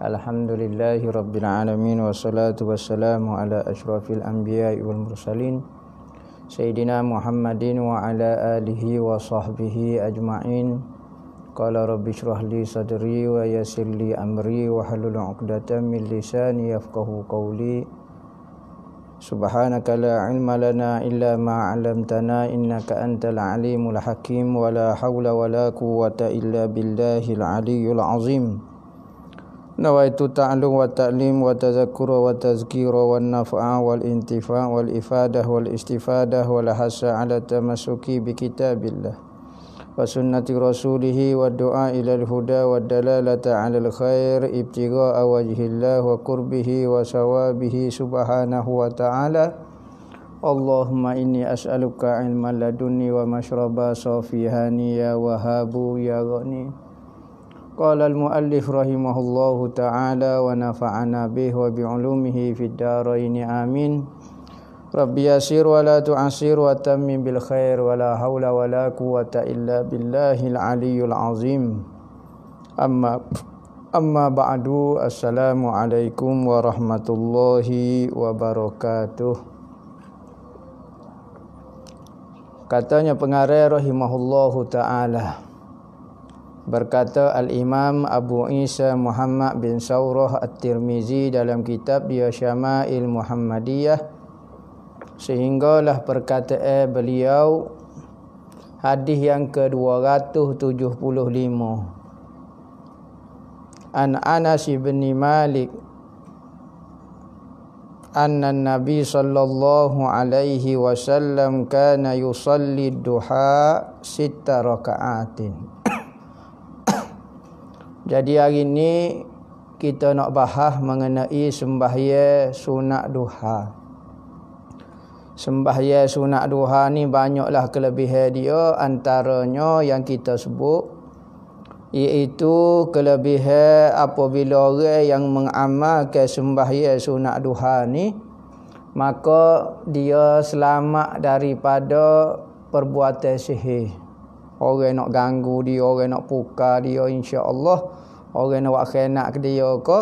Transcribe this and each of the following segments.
Alhamdulillahi Rabbil Alamin. Wassalatu wassalamu ala ashrafil anbiya'i wal mursalin Sayyidina Muhammadin wa ala alihi wa sahbihi ajma'in. Qala rabbi shrah li sadri wa yassir li amri wa halul 'uqdatam min lisani yafqahu qawli. Subhanaka la ilma lana illa ma 'allamtana innaka antal alimul hakim. Wa la hawla wa la quwwata illa billahil aliyyil azim. Nawaitu ta'allum wa ta'lim wa tazakkura wa tazkira wa naf'a wal intifa' wal ifadah wal istifadah wal hasa ala tamassuki bi kitabillah wa sunnati rasulih wa du'a ilal huda wa dalalata ala al khair ibtigha'a wajhillah wa qurbihi wa sawabihi subhanahu wa ta'ala. Allahumma inni as'aluka ilman ladunni wa mashraba safihani ya wahabu ya ghani. Qala al-muallif rahimahullahu ta'ala wa nafa'ana bihi wa bi'ulumihi fid dharain amin. Rabbi yasir wa la tu'asir wa tammim bil khair wa la hawla wa la quwwata illa billahil aliyyil azim. Amma ba'du. Assalamu alaikum warahmatullahi wabarakatuh. Katanya pengarang rahimahullahu ta'ala, berkata Al-Imam Abu Isa Muhammad bin Saurah At-Tirmizi dalam kitab dia Syama'il Muhammadiyah, sehinggalah perkataan beliau hadis yang ke-275, An Anas bin Malik anna Nabi sallallahu alaihi wasallam kana yusalli duha 6 raka'atin. Jadi hari ini kita nak bahas mengenai sembahyang sunat duha. Sembahyang sunat duha ni banyaklah kelebihan dia, antaranya yang kita sebut iaitu kelebihan apabila orang yang mengamalkan sembahyang sunat duha ni, maka dia selamat daripada perbuatan sihir. Orang nak ganggu dia, orang nak pukar dia, insya-Allah orang nak buat khianat ke dia ke,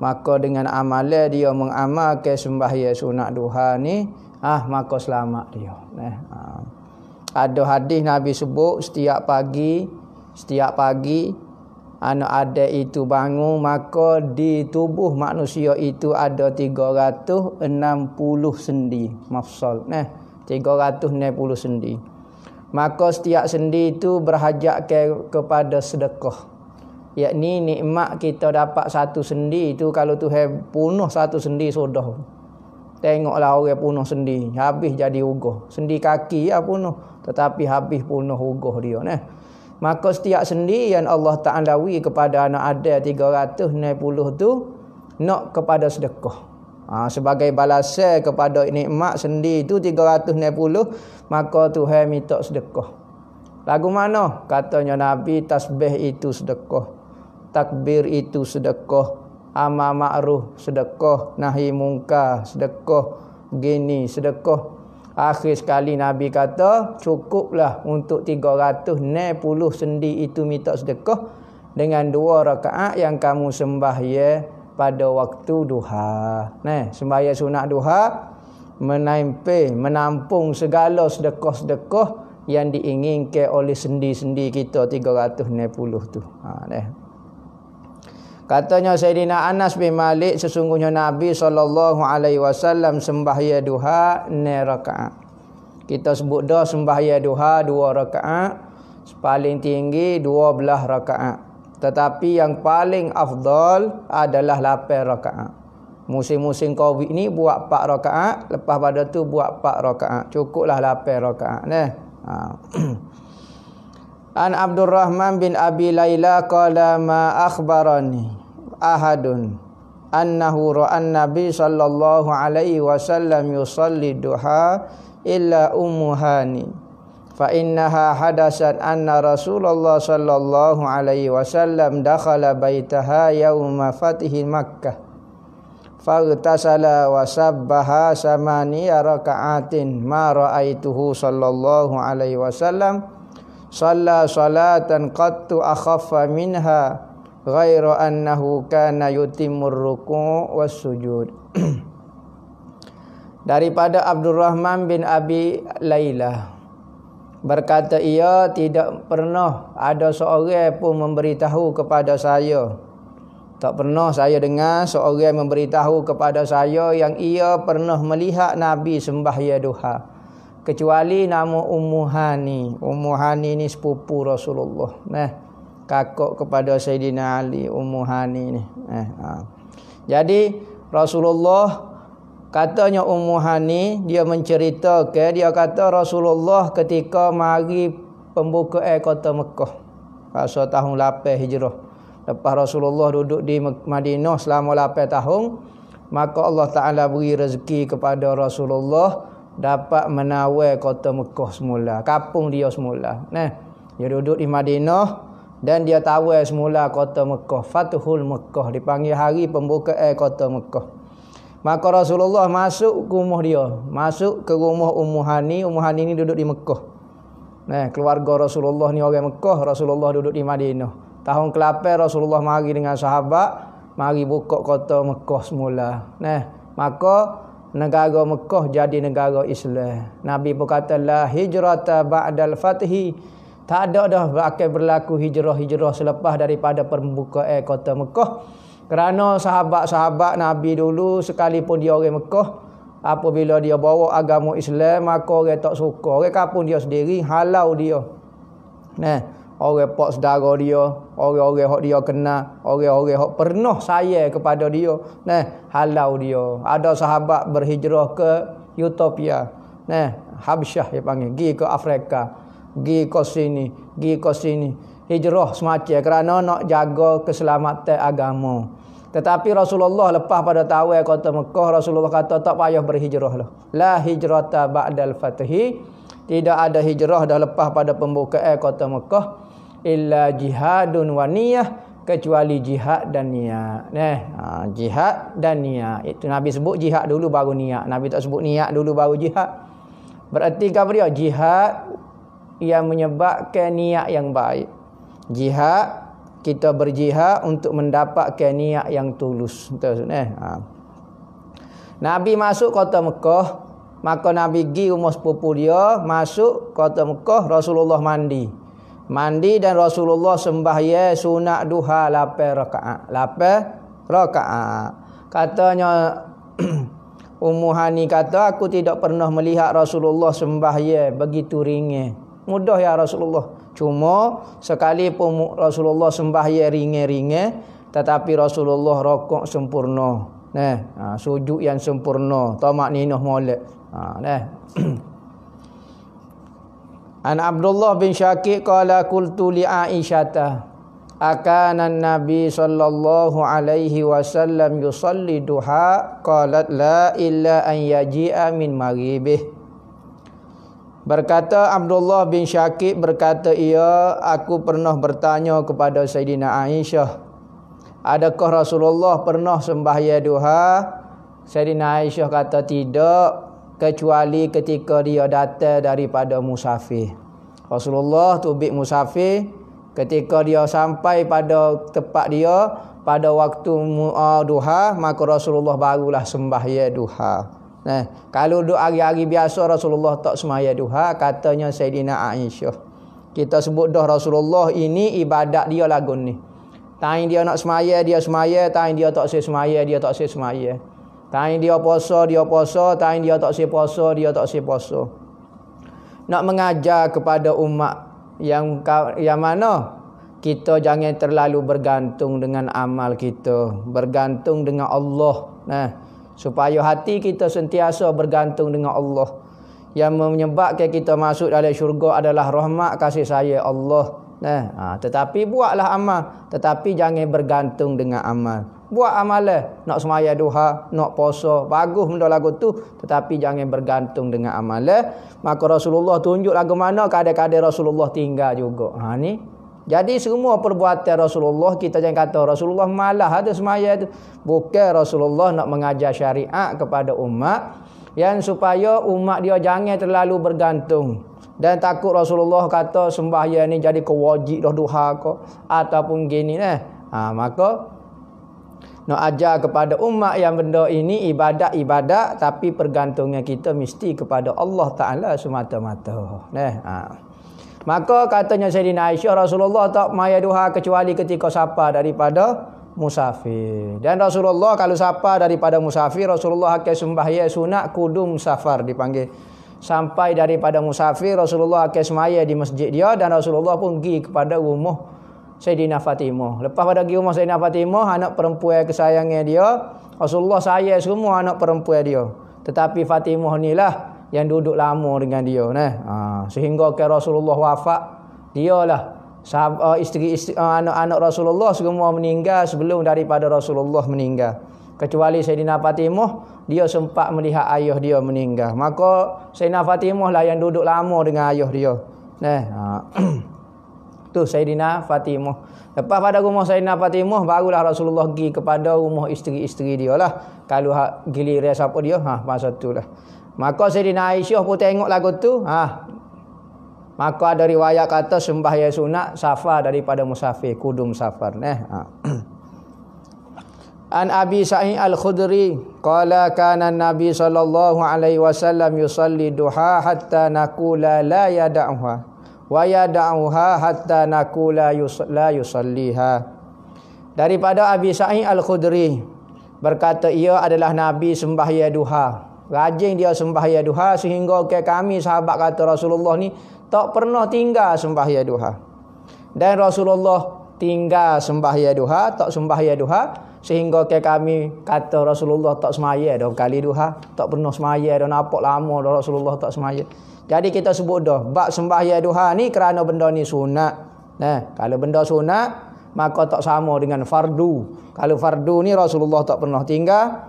maka dengan amalan dia mengamalkan sembahyang sunat duha ni, maka selamat dia. Ada hadis Nabi sebut setiap pagi anak ada itu bangun, maka di tubuh manusia itu ada 360 sendi mafsal. 360 sendi. Maka setiap sendi itu berhajat kepada sedekah. Yakni nikmat kita dapat satu sendi itu, kalau Tuhan punuh satu sendi sudah. Tengoklah orang punuh sendi, habis jadi uguh. Sendi kaki punuh, tetapi habis punuh uguh dia. Maka setiap sendi yang Allah Ta'ala wi kepada anak Adam 360 tu nak kepada sedekah. Sebagai balasan kepada nikmat sendi itu 360, maka Tuhan minta sedekah. Lagu mana? Katanya Nabi, tasbih itu sedekah, takbir itu sedekah, amar ma'ruf sedekah, nahi mungkar sedekah, gini sedekah. Akhir sekali Nabi kata, cukuplah untuk 360 sendi itu minta sedekah dengan 2 rakaat yang kamu sembahyang pada waktu duha. Sembahyang sunat duha menampung segala sedekah-sedekah yang diinginkan oleh sendi-sendi kita 360 tu. Katanya Sayyidina Anas bin Malik, sesungguhnya Nabi SAW sembahyang duha 6 rakaat. Kita sebut dah sembahyang duha 2 rakaat, paling tinggi 12 rakaat. Tetapi yang paling afdal adalah 8 rakaat. Musim-musim Covid ni buat 4 rakaat, lepas pada tu buat 4 rakaat. Cukuplah 8 rakaat. An Abdurrahman bin Abi Layla qala ma akhbarani ahadun annahu ra'an Nabi sallallahu alaihi wasallam yusalli duha illa Ummu Hani. Fa innaha hadasat anna Rasulullah sallallahu alaihi wasallam dakhala baitaha yauma fatihi Makkah faghtasala wa sabbaha 8 raka'atin ma ra'aituhu sallallahu alaihi wasallam shalla salatan qattu akhaffa minha ghaira annahu kana yutimmur ruku' was sujud. Daripada Abdurrahman bin Abi Lailah, berkata ia, tidak pernah ada seorang pun memberitahu kepada saya, tak pernah saya dengar seorang memberitahu kepada saya yang ia pernah melihat Nabi sembahyang duha, kecuali nama Ummu Hani. Ummu Hani ni sepupu Rasulullah, kakak kepada Sayyidina Ali, Ummu Hani ni. Jadi Rasulullah, katanya Ummu Hani, dia menceritakan, dia kata Rasulullah ketika mari pembukaan kota Mekah masa tahun 8 Hijrah. Lepas Rasulullah duduk di Madinah selama 8 tahun, maka Allah Ta'ala beri rezeki kepada Rasulullah dapat menawar kota Mekah semula, kampung dia semula. Dia duduk di Madinah dan dia tawar semula kota Mekah, Fathul Mekah, dipanggil hari pembukaan kota Mekah. Maka Rasulullah masuk ke rumah dia, masuk ke rumah Ummu Hani. Ummu Hani ni duduk di Mekah. Keluarga Rasulullah ni orang Mekah, Rasulullah duduk di Madinah. Tahun ke-8 Rasulullah mari dengan sahabat, mari buka kota Mekah semula. Maka negara Mekah jadi negara Islam. Nabi pun kata la hijrata ba'dal fathi. Tak ada dah akan berlaku hijrah selepas daripada pembukaan kota Mekah. Kerana sahabat-sahabat Nabi dulu, sekalipun dia orang Mekah, apabila dia bawa agama Islam, maka orang tak suka. Orang kampung dia sendiri halau dia. Orang pak saudara dia, orang-orang hak dia kenal, orang-orang hak pernah sayang kepada dia, halau dia. Ada sahabat berhijrah ke Utopia, Habsyah dia panggil, pergi ke Afrika, pergi ke sini, hijrah semacam kerana nak jaga keselamatan agama. Tetapi Rasulullah lepas pada tawar kota Mekah, Rasulullah kata tak payah berhijrah lah. La hijrata ba'dal fathi. Tidak ada hijrah dah lepas pada pembukaan kota Mekah, illa jihadun wa niyah, kecuali jihad dan niat. Jihad dan niat. Itu Nabi sebut jihad dulu baru niat. Nabi tak sebut niat dulu baru jihad. Berarti apa dia? Jihad yang menyebabkan niat yang baik. Jihad, kita berjihad untuk mendapatkan niat yang tulus. Nabi masuk kota Mekah, maka Nabi pergi rumah sepupu dia, masuk kota Mekah, Rasulullah mandi dan Rasulullah sembahyang sunat duha 8 rakaat. Katanya Ummu Hani kata, aku tidak pernah melihat Rasulullah sembahyang begitu ringin. Mudah ya Rasulullah. Cuma sekalipun Rasulullah sembahyang ringan-ringan, tetapi Rasulullah rokok sempurna. Sujud yang sempurna, tamak ninah molek. An Abdullah bin Syakir qala qultu li Aisyata akana Nabi sallallahu alaihi wasallam yusalli duha, qalat la illa an yaji'a min maghibih. Berkata Abdullah bin Syakir, berkata ia, aku pernah bertanya kepada Sayyidina Aisyah, adakah Rasulullah pernah sembahyang duha? Sayyidina Aisyah kata tidak, kecuali ketika dia datang daripada musafir. Rasulullah tu musafir, ketika dia sampai pada tempat dia pada waktu duha, maka Rasulullah barulah sembahyang duha. Kalau duk hari-hari biasa Rasulullah tak sembahyang duha, katanya Sayyidina Aisyah. Kita sebut dah Rasulullah ini ibadat dia lagu ni. Time dia nak sembahyang dia sembahyang, time dia tak sembahyang dia tak sembahyang. Time dia puasa dia puasa, time dia tak puasa dia tak puasa. Nak mengajar kepada umat yang mana kita jangan terlalu bergantung dengan amal kita, bergantung dengan Allah. Supaya hati kita sentiasa bergantung dengan Allah. Yang menyebabkan kita masuk dalam syurga adalah rahmat kasih sayang Allah. Tetapi buatlah amal, tetapi jangan bergantung dengan amal. Buat amalan, nak sembahyang duha, nak puasa, bagus benda lagu tu, tetapi jangan bergantung dengan amalan. Maka Rasulullah tunjuk lagu mana kadang-kadang Rasulullah tinggal juga. Ni jadi semua perbuatan Rasulullah, kita jangan kata Rasulullah malah ada semaya tu. Bukan, Rasulullah nak mengajar syariat kepada umat yang supaya umat dia jangan terlalu bergantung. Dan takut Rasulullah kata sembahyang ni jadi kewajib dah duha ke ataupun gini Maka nak ajar kepada umat yang benda ini ibadat tapi pergantungnya kita mesti kepada Allah Taala semata-mata. Maka katanya Sayyidina Aisyah, Rasulullah tak maya duha kecuali ketika sapa daripada musafir. Dan Rasulullah kalau sapa daripada musafir, Rasulullah akan sembahyang sunat kudum safar dipanggil. Sampai daripada musafir, Rasulullah akan semaya di masjid dia dan Rasulullah pun pergi kepada rumah Sayyidina Fatimah. Lepas pada pergi rumah Sayyidina Fatimah, anak perempuan kesayangan dia, Rasulullah sayang semua anak perempuan dia. Tetapi Fatimah ni lah yang duduk lama dengan dia, sehingga ke Rasulullah wafat, dialah isteri-isteri anak-anak Rasulullah semua meninggal sebelum daripada Rasulullah meninggal. Kecuali Sayyidina Fatimah, dia sempat melihat ayah dia meninggal. Maka Sayyidina Fatimah lah yang duduk lama dengan ayah dia. Tu Sayyidina Fatimah. Lepas pada rumah Sayyidina Fatimah, barulah Rasulullah pergi kepada rumah isteri-isteri dia lah. Kalau giliran siapa dia, masa tu lah. Maka Sayyidina Aisyah pun tengok lagu tu. Maka ada riwayat kata sembahyang sunat safar daripada musafir, kudum safar. An Abi Sa'id Al-Khudri qala kana Nabi sallallahu alaihi wasallam yusalli duha hatta naqula la yad'uha wa yad'uha hatta naqula la yusalliha. Daripada Abi Sa'id Al-Khudri berkata ia adalah Nabi sembahyang duha. Rajin dia sembahyang duha sehingga ke kami sahabat kata Rasulullah ni tak pernah tinggal sembahyang duha. Dan Rasulullah tinggal sembahyang duha, tak sembahyang duha sehingga ke kami kata Rasulullah tak semaya dah kali duha, tak pernah semaya dah, nampak lama dah Rasulullah tak semaya. Jadi kita sebut dah bab sembahyang duha ni kerana benda ni sunat. Kalau benda sunat maka tak sama dengan fardu. Kalau fardu ni Rasulullah tak pernah tinggal.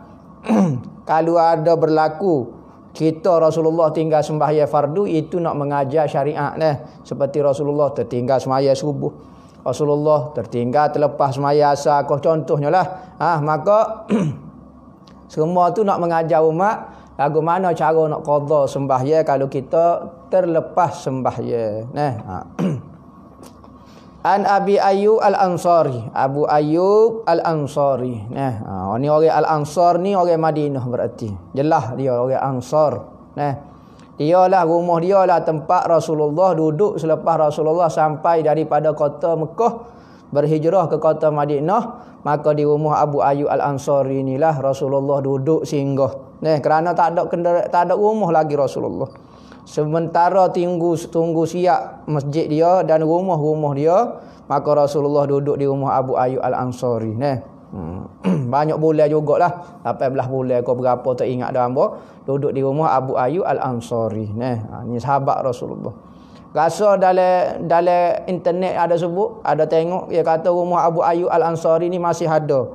Kalau ada berlaku kita Rasulullah tinggal sembahyang fardu, itu nak mengajar syariat seperti Rasulullah tertinggal sembahyang subuh, Rasulullah tertinggal terlepas sembahyang asar, contohnya lah. Maka semua tu nak mengajar umat bagaimana cara nak qada sembahyang kalau kita terlepas sembahyang. An Abi Ayyub Al-Ansari, Abu Ayyub Al-Ansari. Ni orang Al-Ansar ni orang Madinah berarti. Jelas dia orang Ansar. Dialah rumah dia lah tempat Rasulullah duduk selepas Rasulullah sampai daripada kota Mekah berhijrah ke kota Madinah. Maka di rumah Abu Ayyub Al-Ansari inilah Rasulullah duduk singgah. Kerana tak ada rumah lagi Rasulullah. Sementara tunggu siap masjid dia dan rumah-rumah dia, maka Rasulullah duduk di rumah Abu Ayyub Al-Ansari. Banyak bulan jugalah, 18 bulan ke berapa tak ingat dah hamba, duduk di rumah Abu Ayyub Al-Ansari. Ni sahabat Rasulullah. Rasa dalam internet ada sebut, ada tengok dia kata rumah Abu Ayyub Al-Ansari ni masih ada.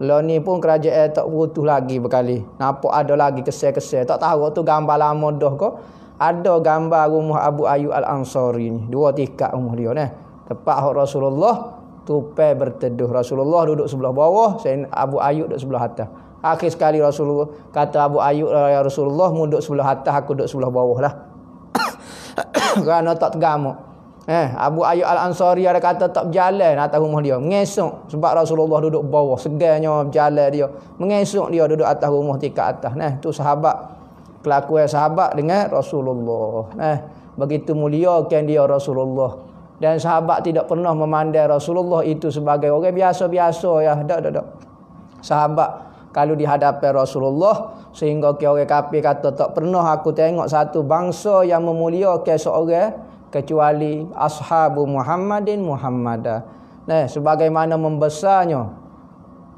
Lah ni pun kerajaan tak butuh lagi berkali. Nampak ada lagi kesel-kesel. Tak tahu tu gambar lama dah ke. Ada gambar rumah Abu Ayyub Al-Ansari ni. 2 tingkat rumah dia Tepat Rasulullah tupai berteduh. Rasulullah duduk sebelah bawah, Abu Ayyub duduk sebelah atas. Akhir sekali Rasulullah kata Abu Ayyub, ya Rasulullah mu duduk sebelah atas, aku duduk sebelah bawah lah. Kerana tak tergamuk. Abu Ayyub Al-Ansari ada kata tak berjalan atas rumah dia, mengesok sebab Rasulullah duduk bawah, segarnya berjalan dia. Mengesok dia duduk atas rumah tingkat atas. Tu sahabat, kelakuan sahabat dengan Rasulullah. Begitu mulia kan dia Rasulullah. Dan sahabat tidak pernah memandang Rasulullah itu sebagai orang biasa-biasa ya. Tak. Sahabat kalau di hadapan Rasulullah sehingga orang kafir kata tak pernah aku tengok satu bangsa yang memuliakan seorang kecuali ashabu Muhammadin Muhammadah. Sebagaimana membesarnya,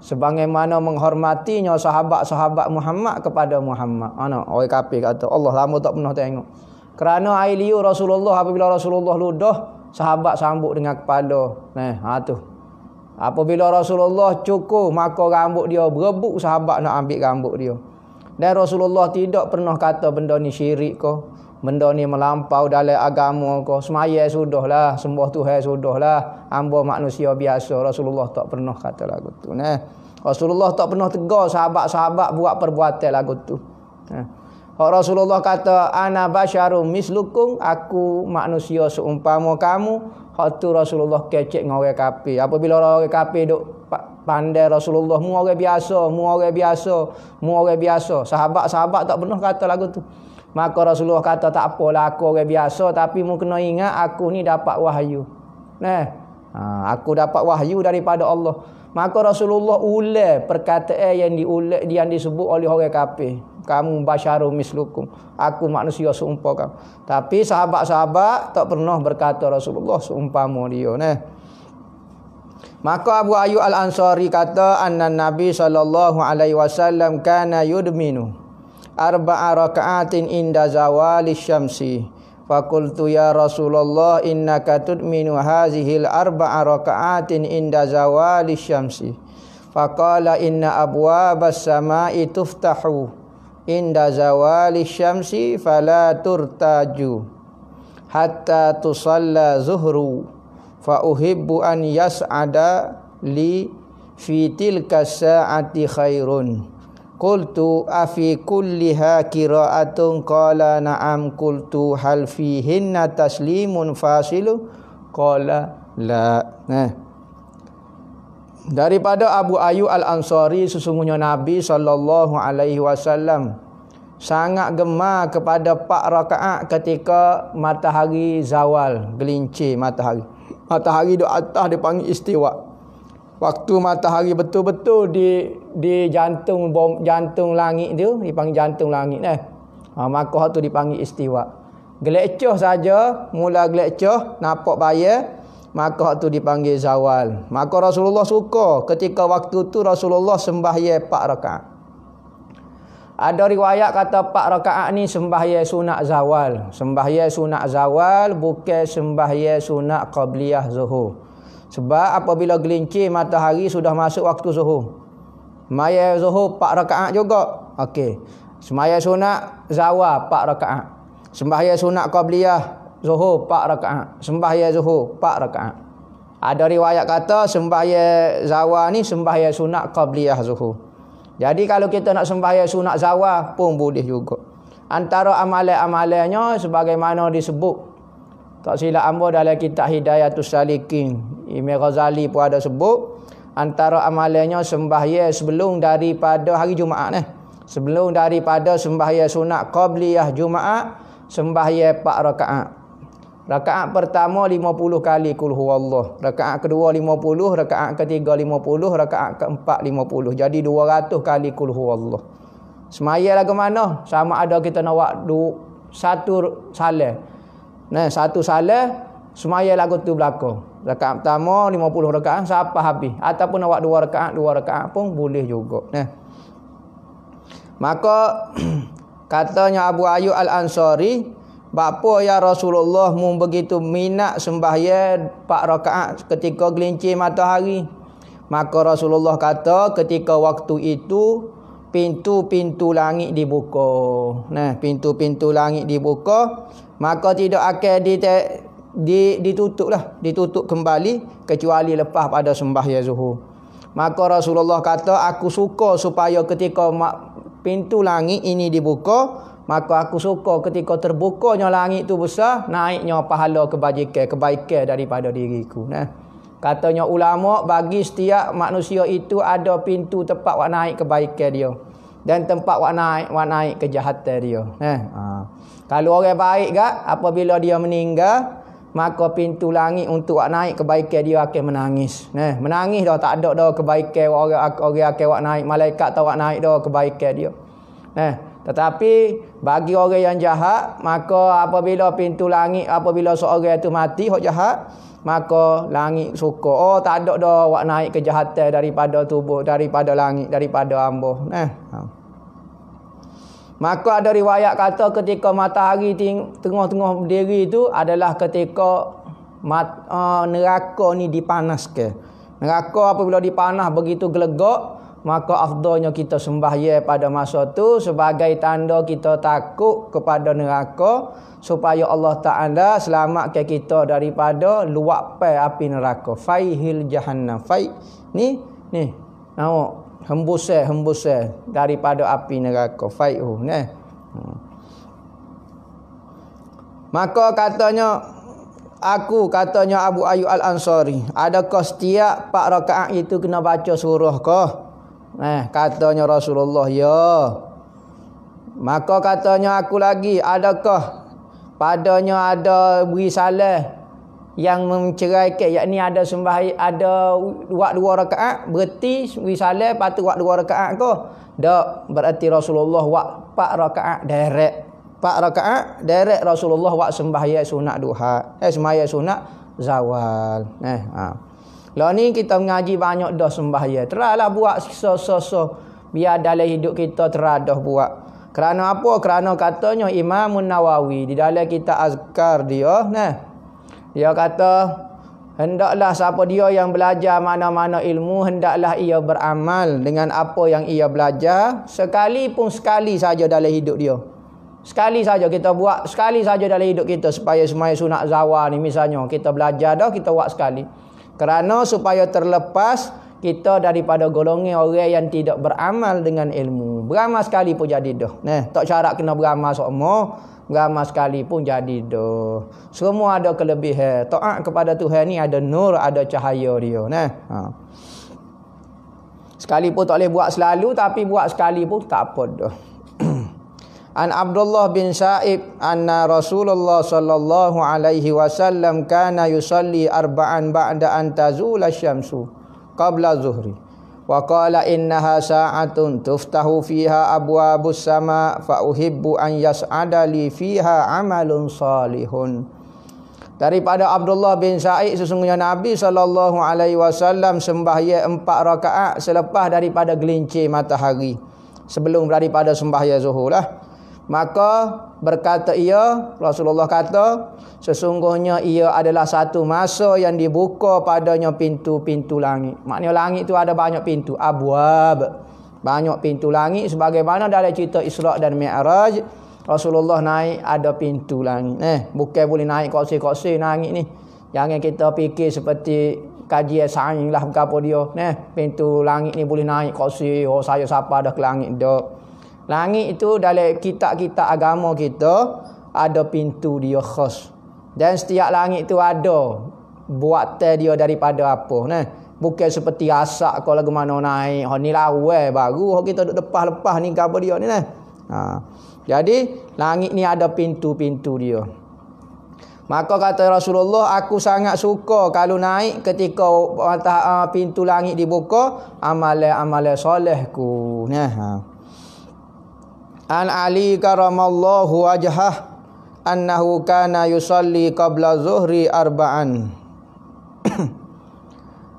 sebagaimana menghormatinya sahabat-sahabat Muhammad kepada Muhammad. Orang kafir kata Allah lama tak pernah tengok. Kerana air liur Rasulullah, apabila Rasulullah ludah, sahabat sambut dengan kepala. Tu. Apabila Rasulullah cukur, maka rambut dia berebut, sahabat nak ambil rambut dia. Dan Rasulullah tidak pernah kata benda ni syirik ke, benda ni melampau dalam agama ke. Semaya sudahlah, sembah Tuhan sudahlah, hamba manusia biasa. Rasulullah tak pernah kata lagu tu. Rasulullah tak pernah tegur sahabat-sahabat buat perbuatan lagu tu. Rasulullah kata ana basyarum mislukum, aku manusia seumpama kamu. Hak tu Rasulullah kecek dengan orang kafir. Apabila orang kafir duk pandai Rasulullah, mu orang biasa, mu orang biasa, mu orang biasa. Sahabat-sahabat tak pernah kata lagu tu. Maka Rasulullah kata tak apalah aku orang biasa, tapi mu kena ingat aku ni dapat wahyu. Aku dapat wahyu daripada Allah. Maka Rasulullah ulai perkataan yang disebut oleh orang kafir. Kamu basyarum mislukum, aku manusia seumpama kamu. Tapi sahabat-sahabat tak pernah berkata Rasulullah seumpama dia. Maka Abu Ayyub Al-Ansari kata anna Nabi sallallahu alaihi wasallam kana yudminu arba'a raka'atin inda zawali syamsi. Fakultu ya Rasulullah innaka tudminu hazihil arba'a raka'atin inda zawali syamsi. Faqala inna abwabas sama'i tuftahu inda zawali syamsi fala turtaju hatta tusalla zuhru fa uhibbu an yas'ada li fi tilka sa'ati khairun. Qultu afi kulliha qira'atun qala na'am. Qultu hal fihinna taslimun fasilu qala la. Daripada Abu Ayyub Al-Ansari, sesungguhnya Nabi sallallahu alaihi wasallam sangat gemar kepada 4 rakaat ketika matahari zawal, gelincir matahari. Matahari di atas dipanggil istiwa. Waktu matahari betul-betul di jantung langit tu dipanggil jantung langit maka tu dipanggil istiwa. Gelecoh saja, mula gelecoh nampak bayar, maka tu dipanggil zawal. Maka Rasulullah suka ketika waktu tu Rasulullah sembahyang 4 rakaat. Ada riwayat kata 4 rakaat ni sembahyang sunat zawal. Sembahyang sunat zawal bukan sembahyang sunat qabliyah zuhur. Sebab apabila gelincir matahari sudah masuk waktu zuhur. Sembahyang zuhur 4 rakaat juga. Okey. Sembahyang sunat zawal 4 rakaat. Sembahyang sunat qabliyah zuhur 4 rakaat. Sembahyang zuhur 4 rakaat. Ada riwayat kata sembahyang zawal ni sembahyang sunat qabliyah zuhur. Jadi kalau kita nak sembahyang sunat zawal pun boleh juga. Antara amalan-amalannya sebagaimana disebut, tak silap hamba dalam kitab Hidayatus Salikin, Imam Ghazali pun ada sebut, antara amalannya sembahyang sebelum daripada hari Jumaat sebelum daripada sembahyang sunat qabliyah Jumaat, sembahyang 4 rakaat. Rakaat pertama 50 kali qul huwallah, rakaat kedua 50, rakaat ketiga 50, rakaat keempat 50. Jadi 200 kali qul huwallah. Semaya lagu mana? Sama ada kita nak buat satu salat. Satu salat semaya lagu tu belakang. Rakaat pertama 50 rakaat sampai habis. Ataupun nak buat 2 rakaat pun boleh juga. Maka katanya Abu Ayyub Al-Ansari, bapa ya Rasulullah mu begitu minat sembahyang 4 rakaat ketika gelincir matahari. Maka Rasulullah kata ketika waktu itu pintu-pintu langit dibuka. Pintu-pintu langit dibuka, maka tidak akan ditutup kembali kecuali lepas pada sembahyang zuhur. Maka Rasulullah kata aku suka supaya ketika pintu langit ini dibuka, maka aku suka ketika terbukanya langit tu besar, naiknya pahala kebaikan daripada diriku. Katanya ulama, bagi setiap manusia itu ada pintu tempat wak naik kebaikan dia dan tempat wak naik kejahatan dia. Kalau orang baik apabila dia meninggal, maka pintu langit untuk wak naik kebaikan dia akan menangis. Menangis dah, tak ada dah kebaikan orang akan wak naik, malaikat tak wak naik dah kebaikan dia. Tetapi bagi orang yang jahat, maka apabila pintu langit, apabila seorang itu mati hok jahat, maka langit suka, tak ada dah wak naik kejahatan daripada tubuh, daripada langit, daripada hamba. Maka ada riwayat kata ketika matahari tengah-tengah berdiri itu adalah ketika neraka ni dipanaskan. Neraka apabila dipanas begitu gelegak, maka afdalnya kita sembahyang pada masa tu sebagai tanda kita takut kepada neraka, supaya Allah Ta'ala selamatkan kita daripada luapan api neraka. Faihil jahannam. Fai ni nampak hembusan daripada api neraka. Faihu Maka katanya Abu Ayyub Al-Ansari, adakah setiap 4 rakaat itu kena baca surah kah? Katanya Rasulullah, ya. Maka katanya aku lagi, adakah padanya ada risalah yang menceraikan, yakni ada sembahyang, ada buat 2 rakaat, berarti risalah patut buat 2 rakaat ke? Tak, berarti Rasulullah buat 4 rakaat direct. 4 rakaat direct Rasulullah buat sembahyang sunat duha. Sembahyang sunat zawal. Lah ni kita mengaji banyak dah sembahyang. Terlalah buat so biar dalam hidup kita teradah buat. Kerana apa? Kerana katanya Imam Nawawi di dalam kitab azkar dia, dia kata hendaklah siapa dia yang belajar mana-mana ilmu, hendaklah ia beramal dengan apa yang ia belajar, sekali saja dalam hidup dia. Sekali saja kita buat, sekali saja dalam hidup kita, supaya semaya sunat zawal ni misalnya kita belajar dah, kita buat sekali. Kerana supaya terlepas kita daripada golongan orang yang tidak beramal dengan ilmu. Beramal sekali pun jadi dah. Tak syarat kena beramal semua, beramal sekali pun jadi dah. Semua ada kelebihan. Taat kepada Tuhan ni ada nur, ada cahaya dia. Sekali pun tak boleh buat selalu, tapi buat sekali pun tak apa dah. An Abdullah bin Sa'ib anna Rasulullah sallallahu alaihi wasallam kana yusalli arba'an ba'da an tazula syamsu qabla zuhri wa qala innaha sa'atun tuftahu fiha abwabus sama fa uhibbu an yas'ada li fiha amalun salihun. Daripada Abdullah bin Sa'id, sesungguhnya Nabi sallallahu alaihi wasallam sembahyang 4 rakaat selepas daripada gelincir matahari, sebelum daripada sembahyang zuhur lah. Maka berkata ia, Rasulullah kata, sesungguhnya ia adalah satu masa yang dibuka padanya pintu-pintu langit. Maknanya langit itu ada banyak pintu, abwab, banyak pintu langit. Sebagaimana dalam cerita Isra' dan Mi'raj, Rasulullah naik ada pintu langit. Bukan boleh naik kursi-kursi langit ni. Jangan kita fikir seperti kajian sains lah apa dia. Pintu langit ni boleh naik kursi, saya siapa dah ke langit dah. Langit itu dalam kitab-kitab agama kita ada pintu dia khas. Dan setiap langit itu ada buatan dia daripada apa. Bukan seperti asap kalau lagu mana naik. Ni lawai baru kita duduk lepas-lepas ni ke apa dia ni. Jadi langit ni ada pintu-pintu dia. Maka kata Rasulullah, aku sangat suka kalau naik ketika pintu langit dibuka, amalan-amalan solehku. An Ali karamallahu wajhah annahu kana yusalli qabla zuhri arba'an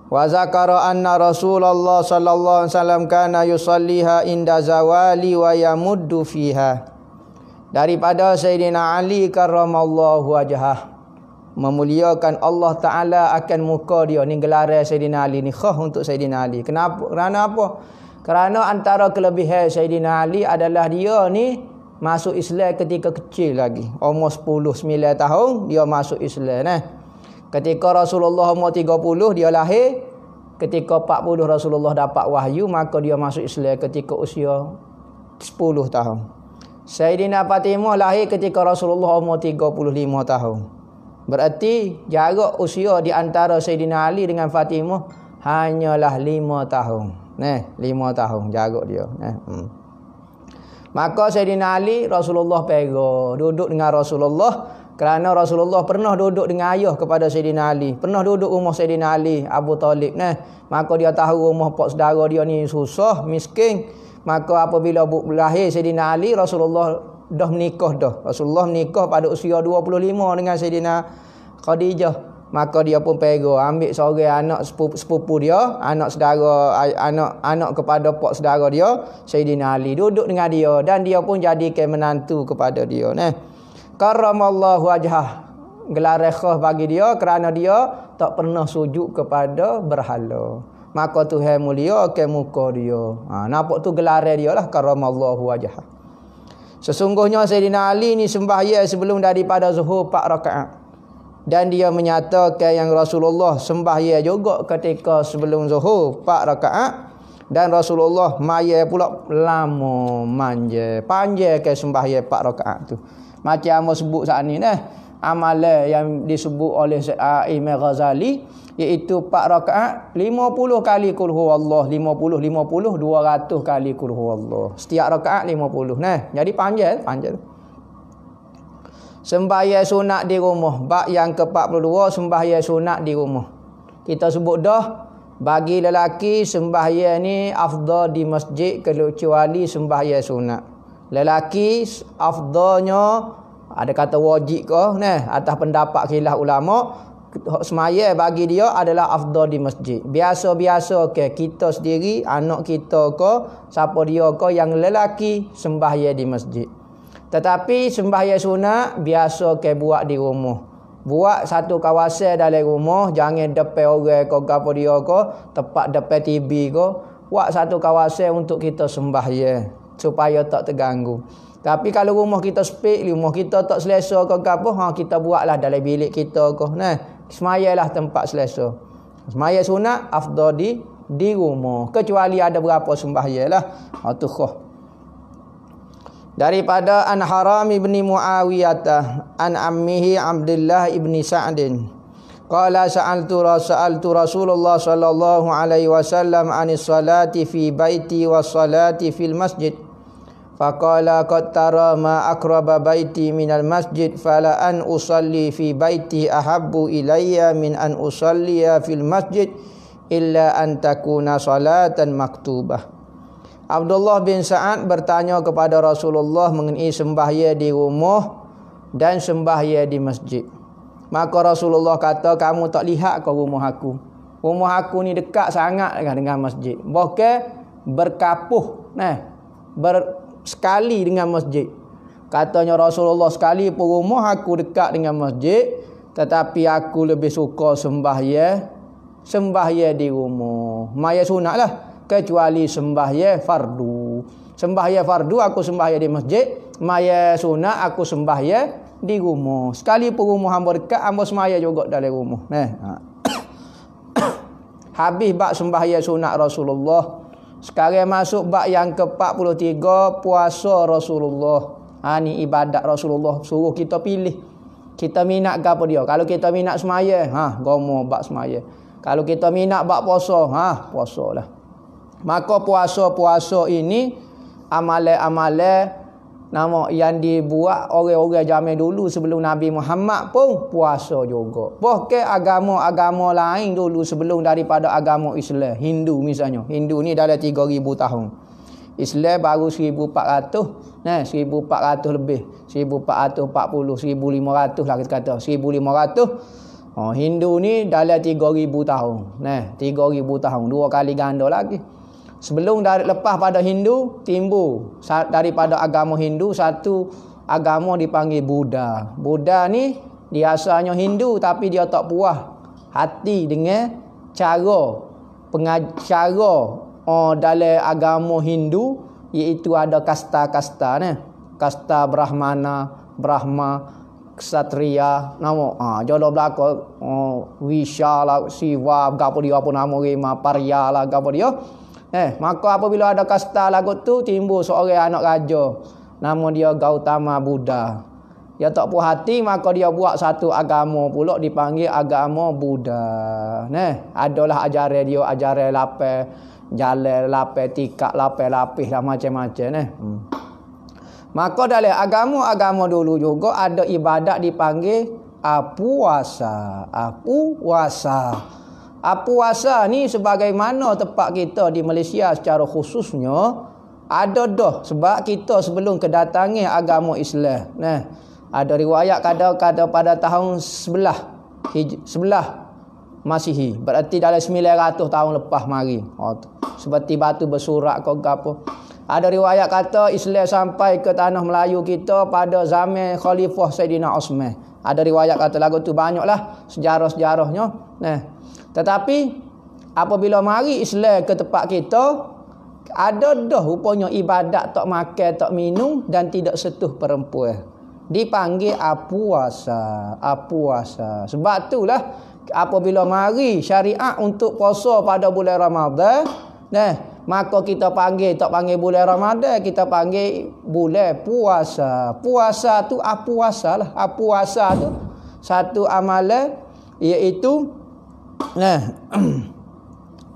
wa zakara anna Rasulullah sallallahu alaihi wasallam kana yusalliha inda zawali wa yamuddu fiha. Daripada Sayyidina Ali karamallahu wajhah, memuliakan Allah Ta'ala akan muka dia. Ni gelaran Sayyidina Ali ni khas untuk Sayyidina Ali. Kenapa? Kerana apa? Kerana antara kelebihan Sayyidina Ali adalah dia ni masuk Islam ketika kecil lagi. Umur 10-9 tahun dia masuk Islam. Ketika Rasulullah umur 30 dia lahir. Ketika 40 Rasulullah dapat wahyu, maka dia masuk Islam ketika usia 10 tahun. Sayyidina Fatimah lahir ketika Rasulullah umur 35 tahun. Berarti jarak usia di antara Sayyidina Ali dengan Fatimah hanyalah 5 tahun. 5 tahun jarak dia. Maka Sayyidina Ali Rasulullah pegang, duduk dengan Rasulullah, kerana Rasulullah pernah duduk dengan ayah kepada Sayyidina Ali, pernah duduk rumah Sayyidina Ali Abu Talib. Maka dia tahu rumah pak saudara dia ni susah, miskin. Maka apabila lahir Sayyidina Ali, Rasulullah dah menikah dah. Rasulullah menikah pada usia 25 dengan Sayyidina Khadijah. Maka dia pun pegang, ambil seorang anak sepupu dia, anak saudara, anak kepada pak saudara dia, Sayyidina Ali, duduk dengan dia, dan dia pun jadikan menantu kepada dia. Karramallahu wajhah, gelar khas bagi dia kerana dia tak pernah sujud kepada berhala. Maka Tuhan muliakan muka dia. Nampak tu gelar dia lah, karramallahu wajhah. Sesungguhnya Sayyidina Ali ni sembahyang sebelum daripada zuhur 4 rakaat. Dan dia menyatakan yang Rasulullah sembahyang juga ketika sebelum zuhur 4 rakaat. Dan Rasulullah maya pula lama panjang ke sembahyang 4 rakaat tu. Macam hamba sebut saat ni amalan yang disebut oleh Imam Ghazali iaitu 4 rakaat 50 kali qul huwallah, 200 kali qul huwallah. Setiap rakaat 50. Jadi panjang. Sembahyang sunat di rumah. Bab yang ke-42 sembahyang sunat di rumah. Kita sebut dah bagi lelaki sembahyang ni afdal di masjid kecuali sembahyang sunat. Lelaki afdalnya ada kata wajib ke atas pendapat khilaf ulama, semaya bagi dia adalah afdal di masjid. Biasa-biasa kita sendiri, anak kita ke, siapa dia ke yang lelaki sembahyang di masjid. Tetapi sembahyang sunat biasa buat di rumah. Buat satu kawasan dalam rumah, jangan depan orang ke apa dia ke, tepat depan TV ke. Buat satu kawasan untuk kita sembahyang supaya tak terganggu. Tapi kalau rumah kita sepik, rumah kita tak selesa ke apa, kita buatlah dalam bilik kita ke. Semayalah tempat selesa. Sembahyang sunat afdal di rumah. Kecuali ada berapa sembahyang lah. Tu khah. Daripada An Haram ibni Muawiyah an ammihi Abdullah ibni Sa'din qala sa'altu Rasulullah sallallahu alaihi wasallam anis salati fi baiti was salati fil masjid faqala qad tara ma aqraba baiti minal masjid fala an usalli fi baiti ahabbu ilayya min an usalliya fil masjid illa an takuna salatan maktubah. Abdullah bin Sa'ad bertanya kepada Rasulullah mengenai sembahyang di rumah dan sembahyang di masjid. Maka Rasulullah kata, kamu tak lihat ke rumah aku? Rumah aku ni dekat sangat dengan masjid. Bahkan berkapuh sekali dengan masjid. Katanya Rasulullah, sekali pun rumah aku dekat dengan masjid, tetapi aku lebih suka sembahyang di rumah. Maya sunat lah. Kecuali sembahyang fardu. Sembahyang fardu aku sembahyang di masjid, maya sunat aku sembahyang di rumah. Sekali pun rumah hamba dekat, hamba sembahyang juga dalam rumah. Habis bab sembahyang sunat Rasulullah. Sekarang masuk bab yang ke-43, puasa Rasulullah. Ni ibadat Rasulullah, suruh kita pilih. Kita minat ke apa dia? Kalau kita minat sembahyang, gomo bab sembahyang. Kalau kita minat bab puasa, puasalah. Maka puasa-puasa ini amalan-amalan nama yang dibuat orang-orang zaman dulu sebelum Nabi Muhammad pun puasa juga. Bahkan agama-agama lain dulu sebelum daripada agama Islam, Hindu misalnya. Hindu ni dah 3000 tahun. Islam baru 1400, 1400 lebih. 1440, 1500 lah kita kata. 1500. Hindu ni dalam 3000 tahun. 3000 tahun, 2 kali ganda lagi. Sebelum lepas pada Hindu, timbul daripada agama Hindu satu agama dipanggil Buddha. Buddha ni dia asalnya Hindu tapi dia tak puas hati dengan cara dalam agama Hindu, iaitu ada kasta-kasta kasta Brahmana, Brahma, Ksatria, nama jodoh belaka Wisha lah, Siva, apa dia apa nama Rima, Parya lah, apa dia. Maka apabila ada kasta lagu tu, timbul seorang anak raja, nama dia Gautama Buddha. Dia tak puas hati, maka dia buat satu agama pula dipanggil agama Buddha. Adalah ajaran dia, ajaran lapis, jalan lapis, tikak lapis lah, macam-macam Maka dalam agama-agama dulu juga ada ibadat dipanggil puasa. Puasa ni sebagaimana tempat kita di Malaysia secara khususnya ada dah, sebab kita sebelum kedatangan agama Islam. Ada riwayat kadang-kadang pada tahun 11 Masihi, berarti dalam 900 tahun lepas mari. Seperti batu bersurat ke apa. Ada riwayat kata Islam sampai ke tanah Melayu kita pada zaman Khalifah Saidina Osman. Ada riwayat kata lagu tu, banyaklah sejarah-sejarahnya. Tetapi apabila mari Islam ke tempat kita, ada dah rupanya ibadat tak makan, tak minum dan tidak sentuh perempuan. Dipanggil puasa. Sebab itulah apabila mari syariat untuk puasa pada bulan Ramadan, Maka kita panggil, tak panggil bulan Ramadan, kita panggil bulan puasa. Puasa tu puasa lah. Puasa tu satu amalan iaitu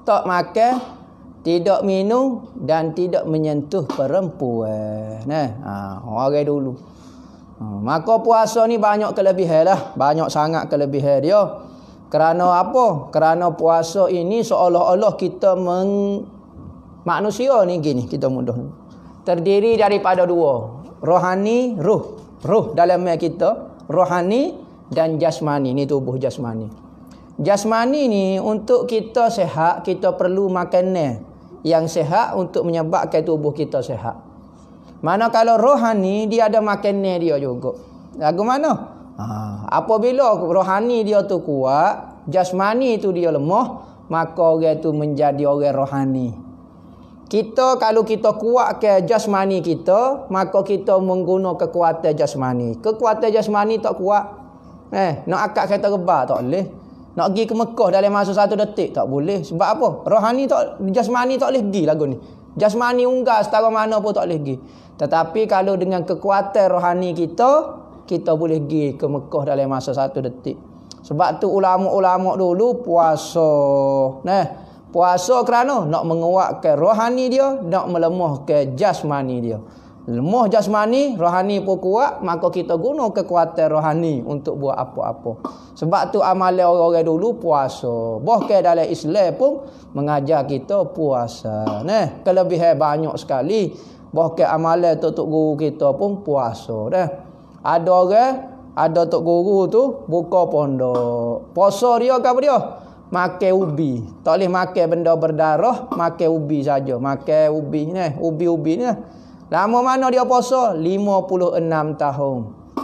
tak makan, tidak minum dan tidak menyentuh perempuan. Orang dulu. Maka puasa ni banyak kelebihan lah. Banyak sangat kelebihan dia. Kerana apa? Kerana puasa ini seolah-olah kita manusia ni gini, kita mudah. Terdiri daripada dua. Rohani, ruh. Ruh dalam kita. Rohani dan jasmani. Ni tubuh jasmani. Jasmani ni untuk kita sihat, kita perlu makanan yang sihat untuk menyebabkan tubuh kita sihat. Mana kalau rohani, dia ada makanan dia juga. Lagu mana? Apabila rohani dia tu kuat, jasmani tu dia lemah, maka orang tu menjadi orang rohani. Kita kalau kita kuatkan jasmani kita, maka kita menggunakan kekuatan jasmani. Kekuatan jasmani tak kuat, nak akak kereta rebah tak boleh. Nak pergi ke Mekah dalam masa 1 detik tak boleh. Sebab apa? Rohani tak, jasmani tak boleh pergi lagu ni. Jasmani unggas setara mana pun tak boleh pergi. Tetapi kalau dengan kekuatan rohani kita boleh pergi ke Mekah dalam masa 1 detik. Sebab tu ulama-ulama dulu puasa. Puasa kerana nak menguatkan rohani dia, nak melemahkan jasmani dia. Lemah jasmani, rohani pun kuat, maka kita guna kekuatan rohani untuk buat apa-apa. Sebab tu amalan orang-orang dulu puasa. Bahkan dalam Islam pun mengajar kita puasa. Kelebihan banyak sekali. Bahkan amalan tok guru kita pun puasa. Ada orang, ada tok guru tu buka pondok. Puasa dia ke apa dia? Makan ubi. Tak boleh makan benda berdarah, makan ubi saja. Makan ubi ni, ubi-ubi ni. Lama mana dia puasa? 56 tahun.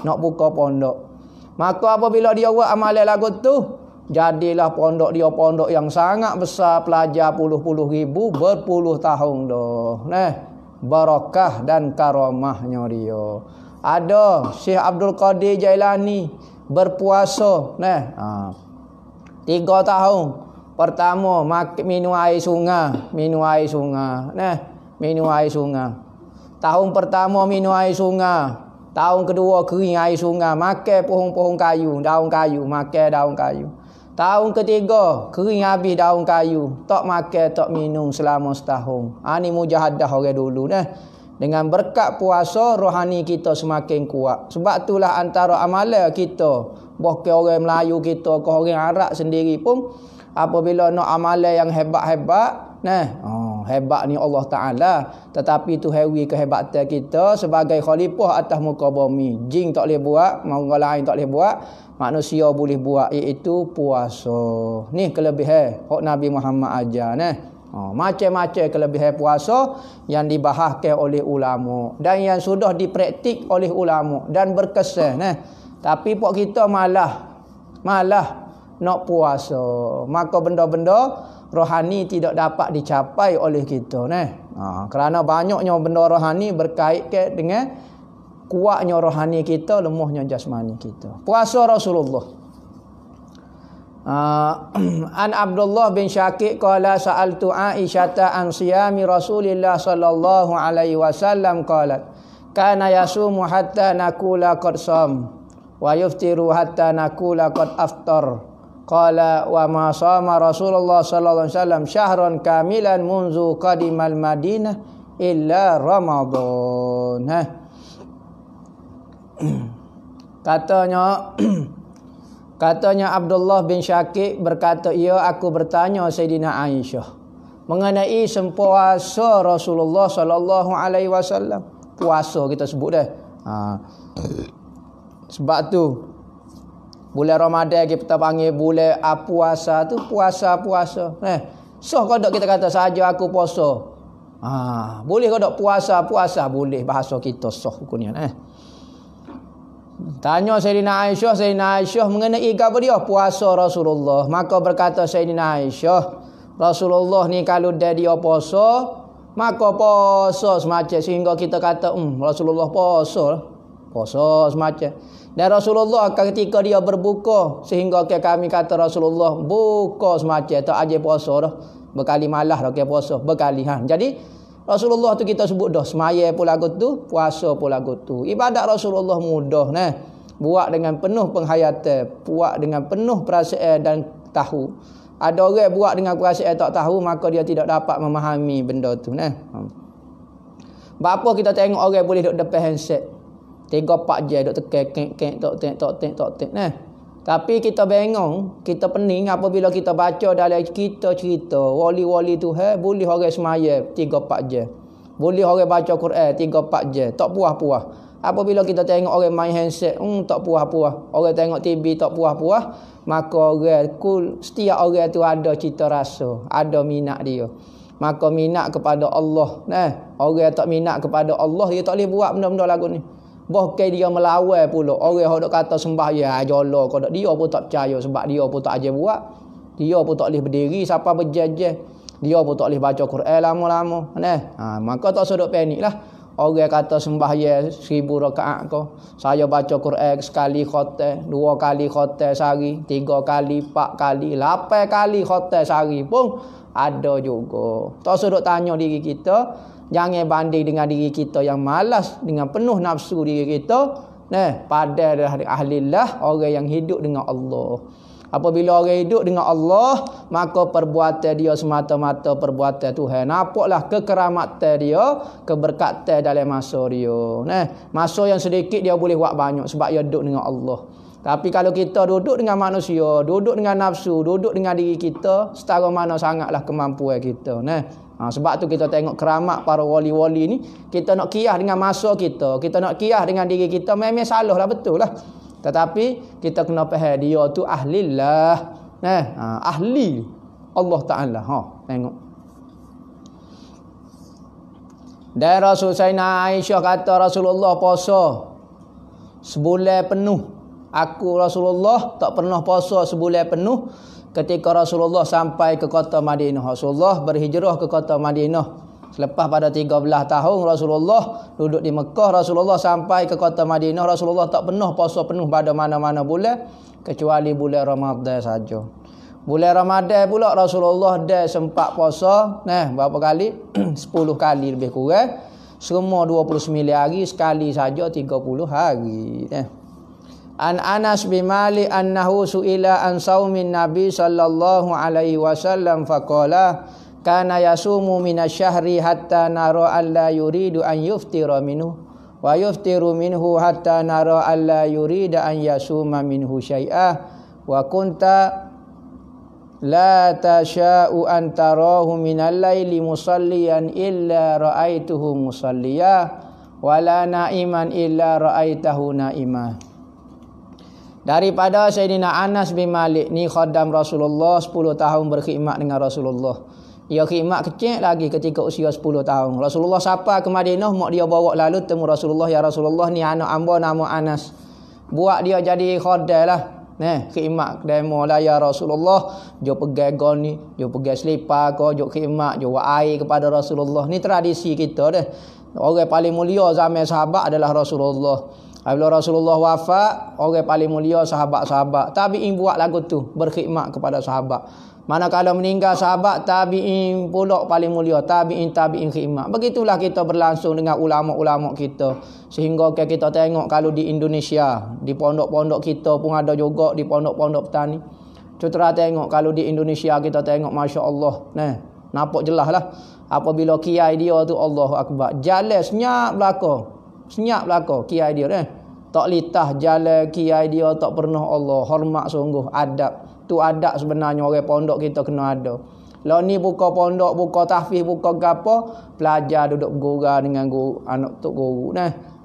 Nak buka pondok. Maka apabila dia buat amalan lagu tu, jadilah pondok dia pondok yang sangat besar, pelajar puluh-puluh ribu, berpuluh tahun dah. Barakah dan karamahnya dia. Ada Syekh Abdul Qadir Jailani berpuasa 3 tahun. Pertama minum air sungai, minum air sungai. Tahun pertama minum air sungai. Tahun kedua kering air sungai, makan pohon-pohon kayu, daun kayu, makan daun kayu. Tahun ketiga kering habis daun kayu, tak makan, tak minum selama setahun. Ni mujahadah orang dulu Dengan berkat puasa, rohani kita semakin kuat. Sebab itulah antara amalan kita, bahkan orang Melayu kita, ke orang Arab sendiri pun, apabila nak amalan yang hebat-hebat, hebat ni Allah Ta'ala. Tetapi itu hewi kehebatan kita sebagai khalifah atas muka bumi. Jin tak boleh buat, orang lain tak boleh buat, manusia boleh buat, iaitu puasa. Ni kelebihan hak Nabi Muhammad ajar macam-macam kelebihan puasa yang dibahaskan oleh ulama dan yang sudah dipraktik oleh ulama dan berkesan Tapi pok kita malah nak puasa. Maka benda-benda rohani tidak dapat dicapai oleh kita kerana banyaknya benda rohani berkait dengan kuatnya rohani kita, lemahnya jasmani kita. Puasa Rasulullah. An Abdullah bin Syakik qala sa'altu Aisyata an siyami Rasulillah sallallahu alaihi wasallam qalat kana yasumu hatta nakula qad sam wa yuftiru hatta nakula qad aftar. Qala wa ma sama Rasulullah sallallahu alaihi wasallam syahran kamilan munzu qadimal Madinah illa Ramadan. Katanya Abdullah bin Syakik berkata, aku bertanya Sayyidina Aisyah mengenai sempuasa Rasulullah sallallahu alaihi wasallam. Puasa kita sebut sebab tu bulan Ramadan kita panggil bulan puasa tu, puasa. Kau dok kita kata saja aku puasa. Boleh kau dok puasa boleh, bahasa kita sah hukumnya Tanya Sayyidina Aisyah mengenai apa dia? Puasa Rasulullah. Maka berkata Sayyidina Aisyah, Rasulullah ni kalau dia puasa, maka puasa semacam, sehingga kita kata Rasulullah puasa semacam. Dan Rasulullah ketika dia berbuka, sehingga kami kata Rasulullah buka semacam, tak aja puasa dah. Berkali malah okey puasa, berkali Jadi Rasulullah tu kita sebut dah semaya pun lagu tu, puasa pun lagu tu. Ibadat Rasulullah mudah buat dengan penuh penghayatan, buat dengan penuh perasaan dan tahu. Ada orang buat dengan perasaan tak tahu, maka dia tidak dapat memahami benda tu Bapa kita tengok orang boleh duduk depan handset 3-4 jam duduk tekan kek tok Tapi kita bengong, kita pening apabila kita baca dalam kita cerita wali-wali Tuhan boleh orang semaya 3-4 jam. Boleh orang baca Quran 3-4 jam, tak puas-puas. Apabila kita tengok orang main handset, tak puas-puas. Orang tengok TV tak puas-puas, maka orang setiap orang tu ada cita rasa, ada minat dia. Maka minat kepada Allah. Orang tak minat kepada Allah, dia tak boleh buat benda-benda lagu ni. Bahkan dia melawan pula. Orang yang kata sembah ya jolo kau dia pun tak percaya sebab dia pun tak ajar buat. Dia pun tak boleh berdiri siapa berjajah. Dia pun tak boleh baca Quran lama-lama. Maka tak sedok panik lah. Orang kata sembah ya 1000 rakaat kau. Saya baca Quran sekali khotam, 2 kali khotam sehari, 3 kali, 4 kali, 8 kali khotam sehari pun ada juga. Tak sedok tanya diri kita. Jangan banding dengan diri kita yang malas, dengan penuh nafsu diri kita. Pada ahlillah, orang yang hidup dengan Allah. Apabila orang hidup dengan Allah, maka perbuatan dia semata-mata perbuatan Tuhan. Nampaklah kekeramatan dia, keberkatan dalam masa dia. Masa yang sedikit dia boleh buat banyak sebab dia duduk dengan Allah. Tapi kalau kita duduk dengan manusia, duduk dengan nafsu, duduk dengan diri kita, setara mana sangatlah kemampuan kita. Sebab tu kita tengok keramat para wali-wali ni, kita nak kiyah dengan masa kita, kita nak kiyah dengan diri kita, memang salah lah, betul lah. Tetapi kita kena faham dia tu ahlillah. Ahli Allah Ta'ala. Tengok. Dan Rasul Sayyidina Aisyah kata Rasulullah puasa sebulan penuh. Aku Rasulullah tak pernah puasa sebulan penuh. Ketika Rasulullah sampai ke kota Madinah, Rasulullah berhijrah ke kota Madinah. Selepas pada 13 tahun Rasulullah duduk di Mekah, Rasulullah sampai ke kota Madinah. Rasulullah tak pernah puasa penuh pada mana-mana bulan kecuali bulan Ramadan saja. Bulan Ramadan pula Rasulullah dah sempat puasa berapa kali? 10 kali lebih kurang. Semua 29 hari, sekali saja 30 hari. An Anas bin Malik annahu su'ila an saumin Nabi sallallahu alaihi wasallam faqala kana yasumu minasyahri hatta nara alla yuridu an yuftira minhu wa yuftiru minhu hatta nara alla yurida an yasuma minhu syai'ah wa kunta la tasha'u an tarahu minal laili musalliyan illa ra'aituhu musalliya wa la na'iman illa ra'aitahu na'imah. Daripada Sayyidina Anas bin Malik ni khaddam Rasulullah 10 tahun berkhidmat dengan Rasulullah. Ia khidmat kecil lagi ketika usia 10 tahun. Rasulullah sapa ke Madinah, mak dia bawa lalu temu Rasulullah, ya Rasulullah ni anak hamba nama Anas. Buat dia jadi khaddam lah. Khidmat demo lah ya Rasulullah. Dia pegang ni, dia pegang selipar kau, dia khidmat, dia buat air kepada Rasulullah. Ni tradisi kita dah. Orang paling mulia zaman sahabat adalah Rasulullah. Apabila Rasulullah wafat, orang paling mulia sahabat-sahabat. Tabi'in buat lagu tu, berkhidmat kepada sahabat. Manakala meninggal sahabat, tabi'in pula paling mulia. Tabi'in khidmat. Begitulah kita berlangsung dengan ulama-ulama kita. Sehingga kita tengok kalau di Indonesia, di pondok-pondok kita pun ada juga, di pondok-pondok petani. Cutera tengok kalau di Indonesia kita tengok, Masya Allah. Nampak jelas lah. Apabila kiai dia tu Allahu Akbar, jalan senyap belaka kiai dia tak litah jalan kiai dia tak pernah Allah hormat sungguh adab tu adab sebenarnya orang pondok kita kena ada. Lah ni buka pondok, buka tahfiz, buka gapo, pelajar duduk bergurau dengan guru anak tok guru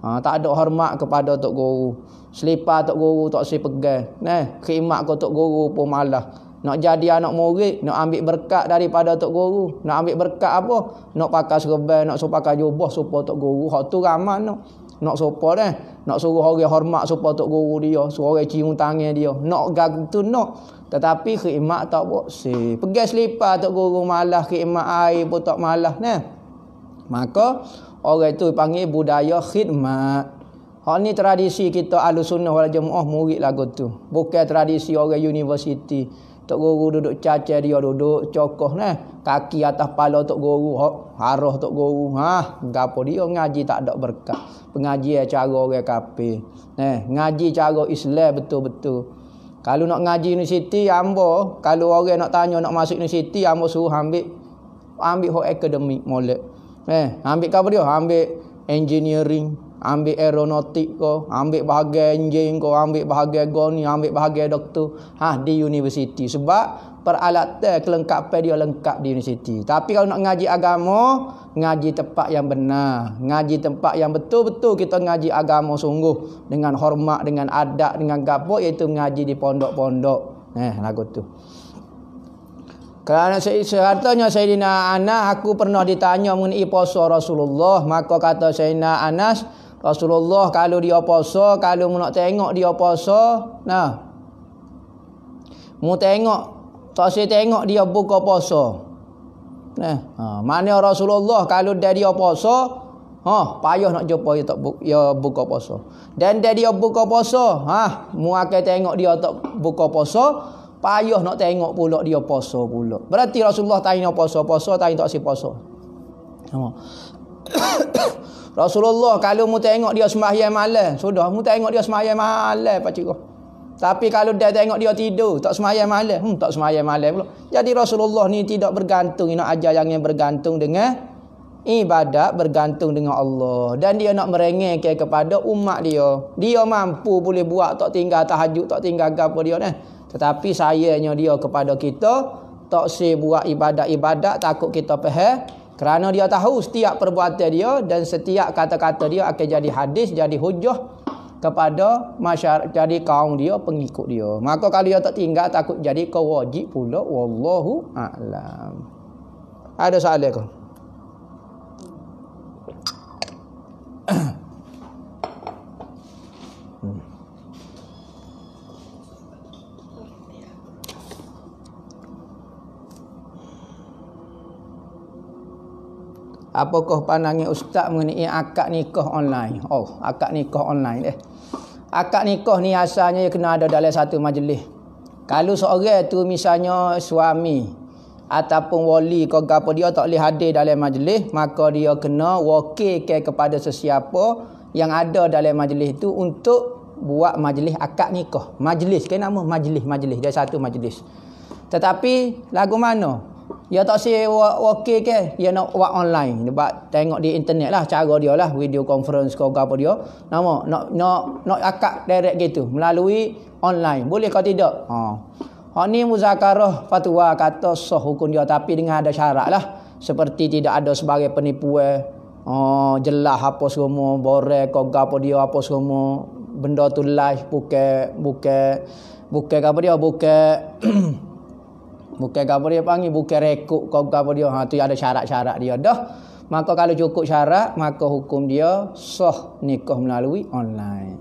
tak ada hormat kepada tok guru. Selipar tok guru tak si pegang khidmat ko tok guru pun malah. Nak jadi anak murid, nak ambil berkat daripada tok guru. Nak ambil berkat apa? Nak pakai serban, nak pakai jubah supaya tok guru. Hak tu ramai nak supaya nak suruh orang hormat supaya tok guru dia, suruh orang cium tangan dia. Nak gag tu nak. Tetapi khidmat tak buat si. Pegang selipar tok guru malah, khidmat air pun tak malah Maka orang itu panggil budaya khidmat. Hak ni tradisi kita Ahlussunnah wal Jamaah murid lagu tu. Bukan tradisi orang universiti. Tok guru duduk caca dia duduk cokoh nah. Kaki atas kepala tok guru, harah tok guru. Gapo dia ngaji tak ada berkat. Pengajian cara orang kafir. Ngaji cara Islam betul-betul. Kalau nak ngaji universiti ambo, kalau orang nak tanya nak masuk universiti ambo suruh ambil hak akademik molek. Ambil apa dia? Ambil engineering, ambil aeronautik ko, ambil bahagian enjin ko, ambil bahagian goni, ambil bahagian doktor. Di universiti sebab peralatan kelengkapan dia lengkap di universiti. Tapi kalau nak ngaji agama, ngaji tempat yang benar, ngaji tempat yang betul-betul kita ngaji agama sungguh dengan hormat, dengan adab, dengan gapo, iaitu ngaji di pondok-pondok. Lagu tu. Kerana sehartanya Sayyidina Anas, aku pernah ditanya mengenai puasa Rasulullah. Maka kata Sayyidina Anas, Rasulullah kalau dia puasa, kalau nak tengok dia puasa, mu tengok, tak saya tengok dia buka puasa. Mana Rasulullah kalau dia puasa, payah nak jumpa dia buka puasa. Dan dia buka puasa, mu akan tengok dia tak buka puasa, payah nak tengok pula dia puasa pula. Berarti Rasulullah tanya puasa, tanya tak si puasa. Rasulullah kalau mu tengok dia sembahyang malam, sudah mu tengok dia sembahyang malam pakcik. Tapi kalau dia tengok dia tidur, tak sembahyang malam, tak sembahyang malam pula. Jadi Rasulullah ni tidak bergantung, nak ajar yang bergantung dengan ibadat, bergantung dengan Allah. Dan dia nak merengekkan kepada umat dia. Dia mampu boleh buat, tak tinggal tahajud, tak tinggal apa dia ni. Tetapi sayangnya dia kepada kita tak buat ibadat-ibadat, takut kita faham. Kerana dia tahu setiap perbuatan dia dan setiap kata-kata dia akan jadi hadis, jadi hujah kepada masyarakat, jadi kaum dia, pengikut dia. Maka kalau dia tak tinggal, takut jadi kewajib pula. Wallahu a'lam. Ada soalan ke? Apakah pandangan ustaz mengenai akad nikah online? Akad nikah online Akad nikah ni asalnya kena ada dalam satu majlis. Kalau seorang tu misalnya suami ataupun wali kau gapo dia tak boleh hadir dalam majlis, maka dia kena wakilkan kepada sesiapa yang ada dalam majlis itu untuk buat majlis akad nikah. Majlis kan nama majlis dia satu majlis. Tetapi lagu mana? Dia tak wakil ke, dia nak buat online. Dia buat tengok di internet lah cara dia lah, video conference kau apa dia. Nama nak akad direct gitu melalui online. Boleh kau tidak? Hak ni muzakarah fatwa kata sah hukum dia, tapi dengan ada syarat lah. Seperti tidak ada sebagai penipuan. Jelas apa semua, borek kau apa dia apa semua. Benda tu live bukan apa dia, bukan apa dia panggil, bukan rekod kau apa dia. Tu ada syarat-syarat dia dah. Maka kalau cukup syarat, maka hukum dia sah nikah melalui online.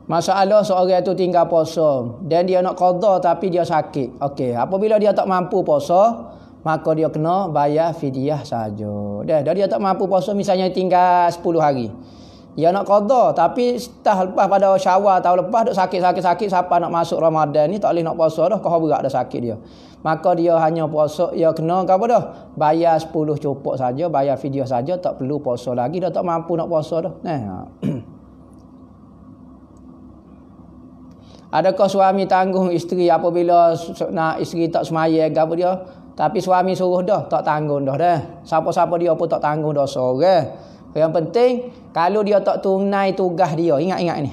Masalah seorang tu tinggal puasa dan dia nak qada tapi dia sakit. Okey, apabila dia tak mampu puasa, maka dia kena bayar fidyah saja. Dah dia tak mampu puasa, misalnya tinggal 10 hari. Dia nak qada tapi setahun lepas pada Syawal tahun lepas duk sakit siapa nak masuk Ramadan ni tak boleh nak puasa dah, kau berat dah sakit dia. Maka dia hanya puasa, dia kena apa dah? Bayar 10 cupuk saja, bayar fidyah saja, tak perlu puasa lagi, dah tak mampu nak puasa dah. Adakah suami tanggung isteri apabila nak isteri tak semayang apa dia? Tapi suami suruh dah, tak tanggung dah. Siapa-siapa dia pun tak tanggung dosa orang. Yang penting kalau dia tak tunai tugas dia, ingat ni.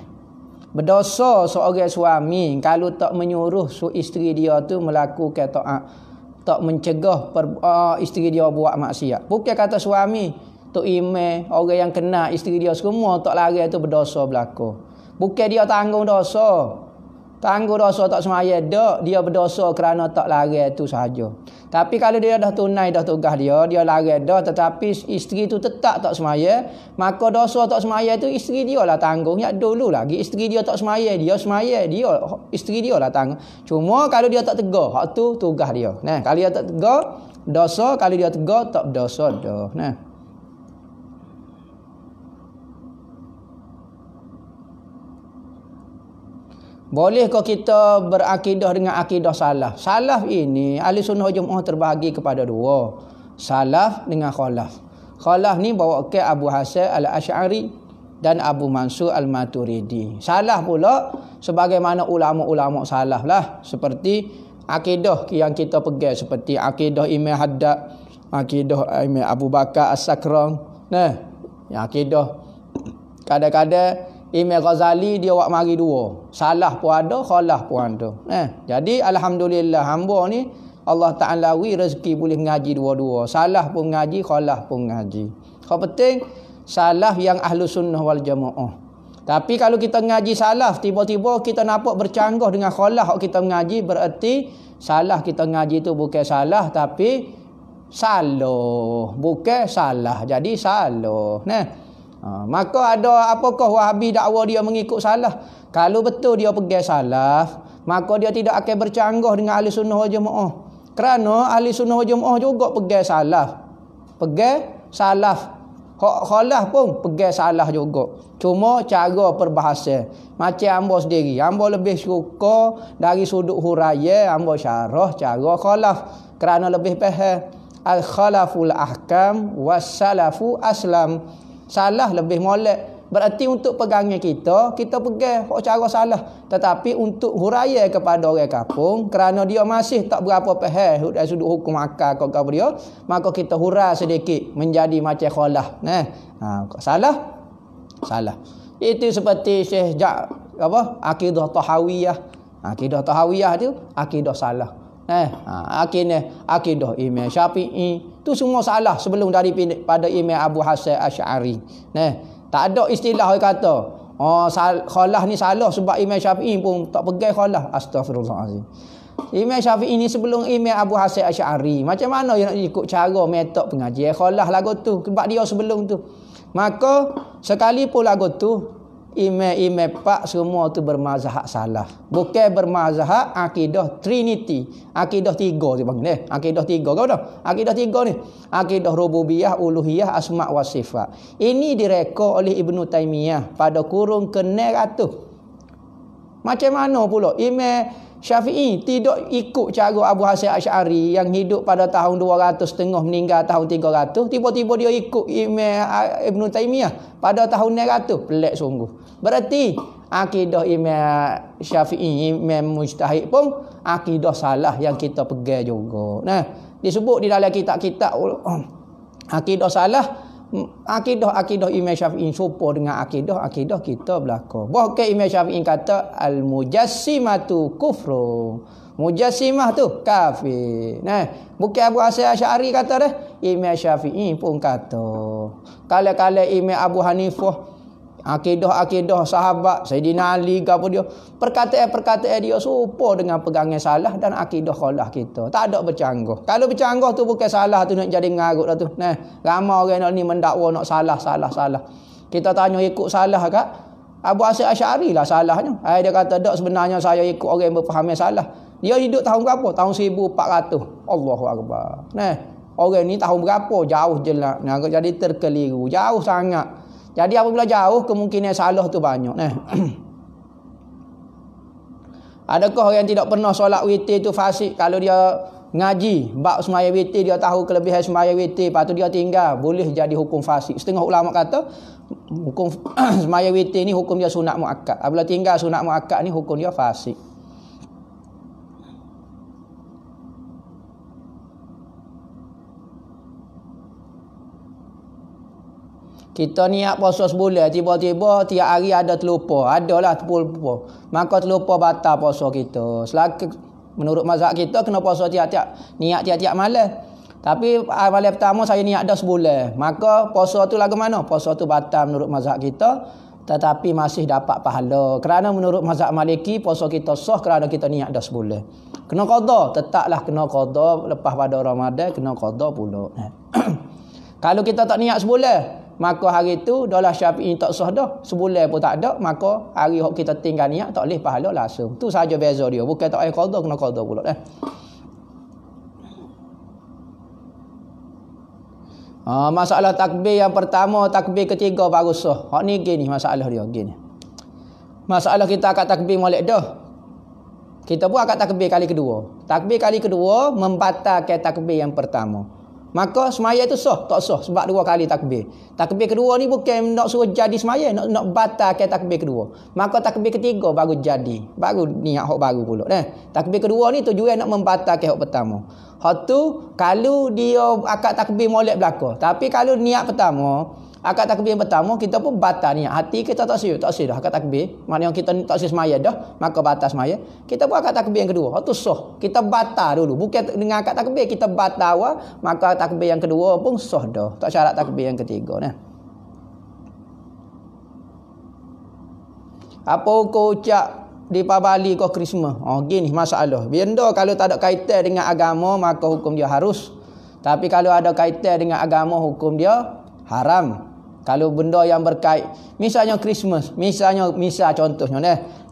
Berdosa seorang suami kalau tak menyuruh isteri dia tu melakukan taat, tak mencegah isteri dia buat maksiat. Bukan kata suami tu imam, orang yang kena isteri dia semua tak lari tu berdosa berlaku. Bukan dia tanggung dosa. Tanggung dosa tak semayang dak, dia berdosa kerana tak lari itu sahaja. Tapi kalau dia dah tunai dah tugas dia lari dah, tetapi isteri tu tetap tak semaya, maka dosa tak semaya tu isteri dia lah tanggung. Ya dulu lagi isteri dia tak semaya, dia isteri dia lah tanggung. Cuma kalau dia tak tegar, hak tu tugas dia. Nah, kalau dia tak tegar dosa, kalau dia tegar tak dosa dah. Nah. Bolehkah kita berakidah dengan akidah salaf? Salaf ini ahli sunnah jemaah terbahagi kepada dua. Salaf dengan khalaf. Khalaf ni bawa ke Abu Hasan al-Asy'ari dan Abu Mansur al-Maturidi. Salaf pula sebagaimana ulama-ulama salaf lah. Seperti akidah yang kita pegang. Seperti akidah Imam Haddad, akidah Imam Abu Bakar As-Sakran. Nah, yang akidah kadang-kadang Imam Ghazali dia buat mari dua. Salah pun ada, khalaf pun ada. Jadi alhamdulillah hamba ni Allah Ta'ala rezeki boleh mengaji dua-dua. Salah pun mengaji, khalaf pun mengaji. Yang penting salaf yang ahlu sunnah wal jamaah. Tapi kalau kita mengaji salaf, tiba-tiba kita nampak bercanggah dengan khalaf kita mengaji, berarti salah kita mengaji tu bukan salah tapi salah. Bukan salah, jadi salah. Maka ada apakah Wahabi dakwa dia mengikut salaf? Kalau betul dia pegang salaf, maka dia tidak akan bercanggah dengan ahli sunnah wal jamaah. Kerana ahli sunnah wal jamaah juga pegang salaf. Pegang salaf. Khalaf pun pegang salaf juga. Cuma cara perbahasan. Macam hamba sendiri, hamba lebih suka dari sudut huraya, hamba syarah cara khalaf. Kerana lebih faham. Al-khalaful ahkam was-salafu aslam. Salah lebih molek. Berarti untuk pegangnya kita pegang cara salah. Tetapi untuk huraya kepada orang kampung, kerana dia masih tak berapa faham dari sudut hukum akal kau dia, maka kita hurai sedikit menjadi macam khalaf. Salah. Itu seperti Syekh akidah tahawiyah. Akidah tahawiyah tu akidah salah. Akidah Imam Syafi'i tu semua salah sebelum daripada Imam Abu Hasan Asy'ari. Tak ada istilah orang kata khalaf ni salah sebab Imam Syafi'i pun tak pegang khalaf. Astagfirullahalazim. Imam Syafi'i ni sebelum Imam Abu Hasan Asy'ari. Macam mana dia nak ikut cara metod pengajian khalaf lagu tu sebab dia sebelum tu. Maka sekalipun lagu tu imam-imam pak semua tu bermazhab salah. Bukan bermazhab akidah Trinity. Akidah tiga dia panggil. Akidah tiga kau dah. Akidah tiga ni. Akidah rububiyah, uluhiyah, asma' wa sifat. Ini direka oleh Ibnu Taimiyah pada kurun ke-600. Macam mana pula Imam Syafi'i tidak ikut cara Abu Hasan Asy'ari yang hidup pada tahun 200 meninggal tahun 300, tiba-tiba dia ikut Imam Ibnu Taimiyah pada tahun 900. Pelik sungguh. Berarti akidah Imam Syafi'i, Imam Mujtahid pun akidah salah yang kita pegang juga. Disebut di dalam kitab-kitab akidah salah. Akidah Imam Syafi'i serupa dengan akidah kita belaka. Bahkan Imam Syafi'i kata al-mujassimatu kufru. Mujassimah tu kafir. Bukan Abu Hasan Asy'ari kata dah. Imam Syafi'i pun kata. Kala-kala Imam Abu Hanifah akidah sahabat Sayyidina Ali ke apa dia, perkataan dia serupa dengan pegangan salah dan akidah khalaf kita. Tak ada bercanggah. Kalau bercanggah tu bukan salah tu nak jadi ngarut dah tu. Ramai orang ni mendakwa nak salah. Kita tanya ikut salah kat Abu Hasan Asy'ari lah salahnya. Dia kata tak, sebenarnya saya ikut orang yang berfaham salah. Dia hidup tahun berapa? Tahun 1400. Allahu akbar. Orang ni tahun berapa? Jauh jelas. Jadi terkeliru. Jauh sangat. Jadi apabila jauh, kemungkinan salah tu banyak. Adakah orang yang tidak pernah solat witir tu fasik? Kalau dia ngaji bab semaya witir, dia tahu kelebihan semaya witir, lepas tu dia tinggal, boleh jadi hukum fasik. Setengah ulama kata hukum semaya witir ni hukum dia sunat muakkad. Apabila tinggal sunat muakkad ni hukum dia fasik. Kita niat puasa sebulan, tiba-tiba tiap hari ada terlupa. Adalah terlupa. Maka terlupa batal puasa kita. Menurut mazhab kita kena puasa tiap-tiap malam. Tapi malam pertama saya niat dah sebulan. Maka puasa tu lagu mana? Puasa tu batal menurut mazhab kita. tetapi masih dapat pahala. Kerana menurut mazhab Maliki, puasa kita sah kerana kita niat dah sebulan. Kena qada, tetaplah kena qada lepas pada Ramadan, kena qada pula. Kalau kita tak niat sebulan, maka hari itu daulah Syafi'i tak sah dah. Sebulan pun tak ada, maka hari hok kita tinggal niat tak boleh pahala langsung. Tu saja beza dia. Bukan tak payah qada, kena qada pula dah. Masalah takbir yang pertama, takbir ketiga baru sah. Hak ni gini masalah dia, gini. Masalah kita akad takbir molek dah. Kita pun akad takbir kali kedua. Takbir kali kedua membatalkan takbir yang pertama. Maka semaya itu sah, tak sah sebab dua kali takbir. Takbir kedua ni bukan nak suruh jadi semaya, nak batalkan takbir kedua. Maka takbir ketiga baru jadi, baru niat hak baru pula dah. Takbir kedua ni tujuan nak membatalkan hak pertama. Hak tu kalau dia akad takbir molek belaka. Tapi kalau niat pertama, akad takbir yang pertama kita pun batal niat. Hati kita tak sah dah akad takbir. Maknanya kita tak sah semaya dah, maka batal semaya. Kita pun akad takbir yang kedua. Hak tu sah. Kita batal dulu. Bukan dengan akad takbir kita batal awal, maka takbir yang kedua pun sah dah. Tak syarat takbir yang ketiga nah. Apa hukum ucap di Bali kau Christmas? Gini masalah. Benda kalau tak ada kaitan dengan agama maka hukum dia harus. Tapi kalau ada kaitan dengan agama hukum dia haram. Kalau benda yang berkait, misalnya Christmas, misal contohnya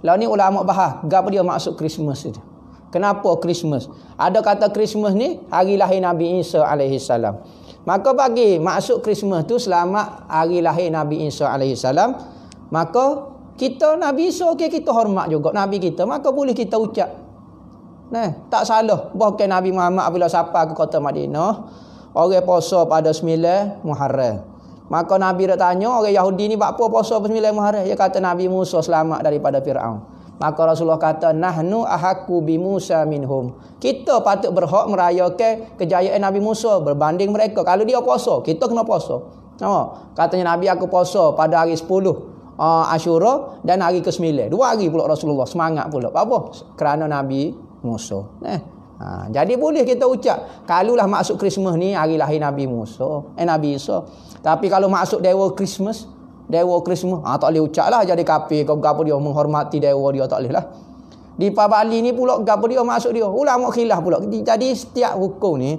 lah ni ulama bahas, gapo dia maksud Christmas itu? Kenapa Christmas? Ada kata Christmas ni hari lahir Nabi Isa alaihi salam. Maka bagi maksud Christmas tu selamat hari lahir Nabi Isa alaihi salam, maka kita Nabi Isa kita hormat juga Nabi kita, maka boleh kita ucap. Tak salah. Bahkan Nabi Muhammad apabila sampai ke kota Madinah, orang puasa pada 9 Muharram. Maka Nabi dah tanya orang Yahudi ni buat apa puasa pada 9 Muharram? Dia kata Nabi Musa selamat daripada Firaun. Maka Rasulullah kata nahnu ahaqqu bi Musa minhum. Kita patut berhak merayakan kejayaan Nabi Musa berbanding mereka. Kalau dia puasa, kita kena puasa. Katanya Nabi aku puasa pada hari 10 Ashura dan hari ke-9. 2 hari pula Rasulullah semangat pula. Apa? Kerana Nabi Musa. Jadi boleh kita ucap. Kalulah maksud Christmas ni hari lahir Nabi Musa, Nabi Isa. Tapi kalau maksud dewa Christmas, tak boleh ucap lah jadi kafir. Kau gapo dia menghormati dewa dia tak boleh lah. Di Bali ni pula gapo dia maksud dia. Ulama khilaf pula. Jadi setiap hukum ni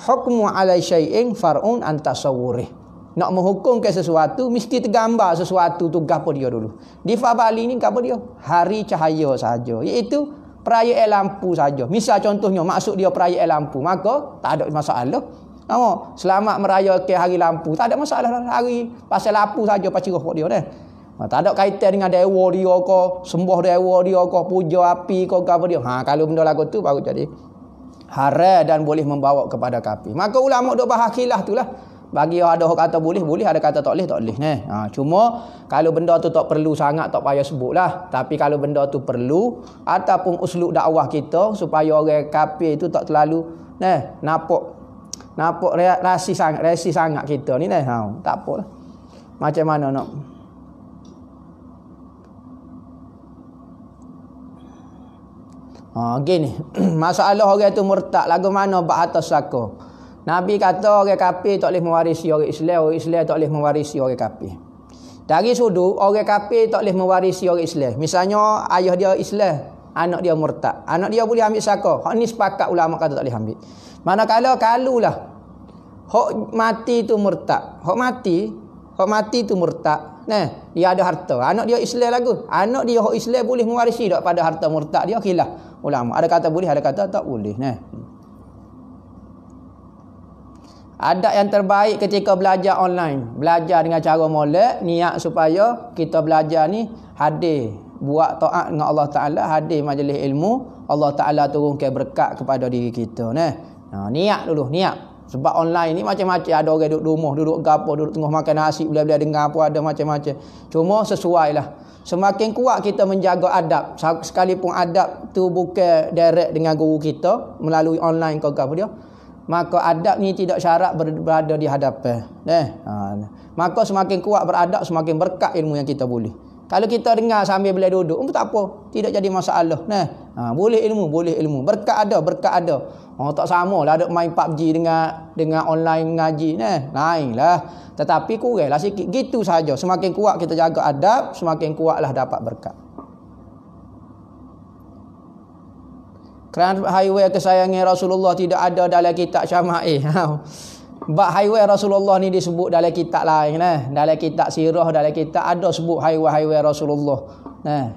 hukmu ala syai'in far'un an tasawwurih. Nak menghukumkan sesuatu mesti tergambar sesuatu tu gapo dia dulu. Di Bali ni gapo dia? Hari cahaya saja, iaitu perayaan lampu saja. Misal contohnya maksud dia perayaan lampu, maka tak ada masalah. Selamat merayakan hari lampu, tak ada masalah. Hari pasal lampu saja pacirah buat dia dah. Tak ada kaitan dengan dewa dia ke, sembah dewa dia ke, puja api ke gapo dia. Kalau benda lagu tu baru jadi haram dan boleh membawa kepada kafir. Maka ulama duk bahas khilaf tu lah. Bagi ada orang kata boleh, ada kata tak boleh. Cuma kalau benda tu tak perlu sangat, tak payah sebutlah. Tapi kalau benda tu perlu, ataupun uslub dakwah kita supaya orang kafir itu tak terlalu nampak rasi sangat kita ni tak apalah. Macam mana nak gini. Masalah orang tu murtad lagu mana bak atas saka. Nabi kata orang kafir tak boleh mewarisi orang Islam tak boleh mewarisi orang kafir. Dari sudut orang kafir tak boleh mewarisi orang Islam. Misalnya ayah dia Islam, anak dia murtad. Anak dia boleh ambil saka. Hak ni sepakat ulama kata tak boleh ambil. Manakala kalulah hak mati tu murtad. Hak mati tu murtad. Dia ada harta. Anak dia Islam lagu. Anak dia hak Islam boleh mewarisi tak pada harta murtad dia khilaf ulama. Ada kata boleh, ada kata tak boleh. Adab yang terbaik ketika belajar online, belajar dengan cara molek, niat supaya kita belajar ni hadir, buat taat dengan Allah Ta'ala, hadir majlis ilmu, Allah Ta'ala turunkan berkat kepada diri kita. Niat dulu, niat. Sebab online ni macam-macam, ada orang duduk rumah, duduk gapo, duduk tengah makan nasi, bila-bila dengar apa, ada macam-macam. Cuma sesuai lah. Semakin kuat kita menjaga adab, sekalipun adab tu bukan direct dengan guru kita, melalui online ke gapo dia, maka adab ni tidak syarat berada di hadapan. Maka semakin kuat beradab, semakin berkat ilmu yang kita boleh. Kalau kita dengar sambil boleh duduk, tak apa, tidak jadi masalah. Nah, boleh ilmu. Berkat ada. Tak samalah ada main PUBG dengan online ngaji. Nah, lainlah. Tetapi kuranglah sikit. Gitu saja. Semakin kuat kita jaga adab, semakin kuatlah dapat berkat. Kerana highway kesayangan Rasulullah tidak ada dalam kitab Syama'il. Bab highway Rasulullah ni disebut dalam kitab lain. Dalam kitab sirah, dalam kitab ada sebut highway Rasulullah.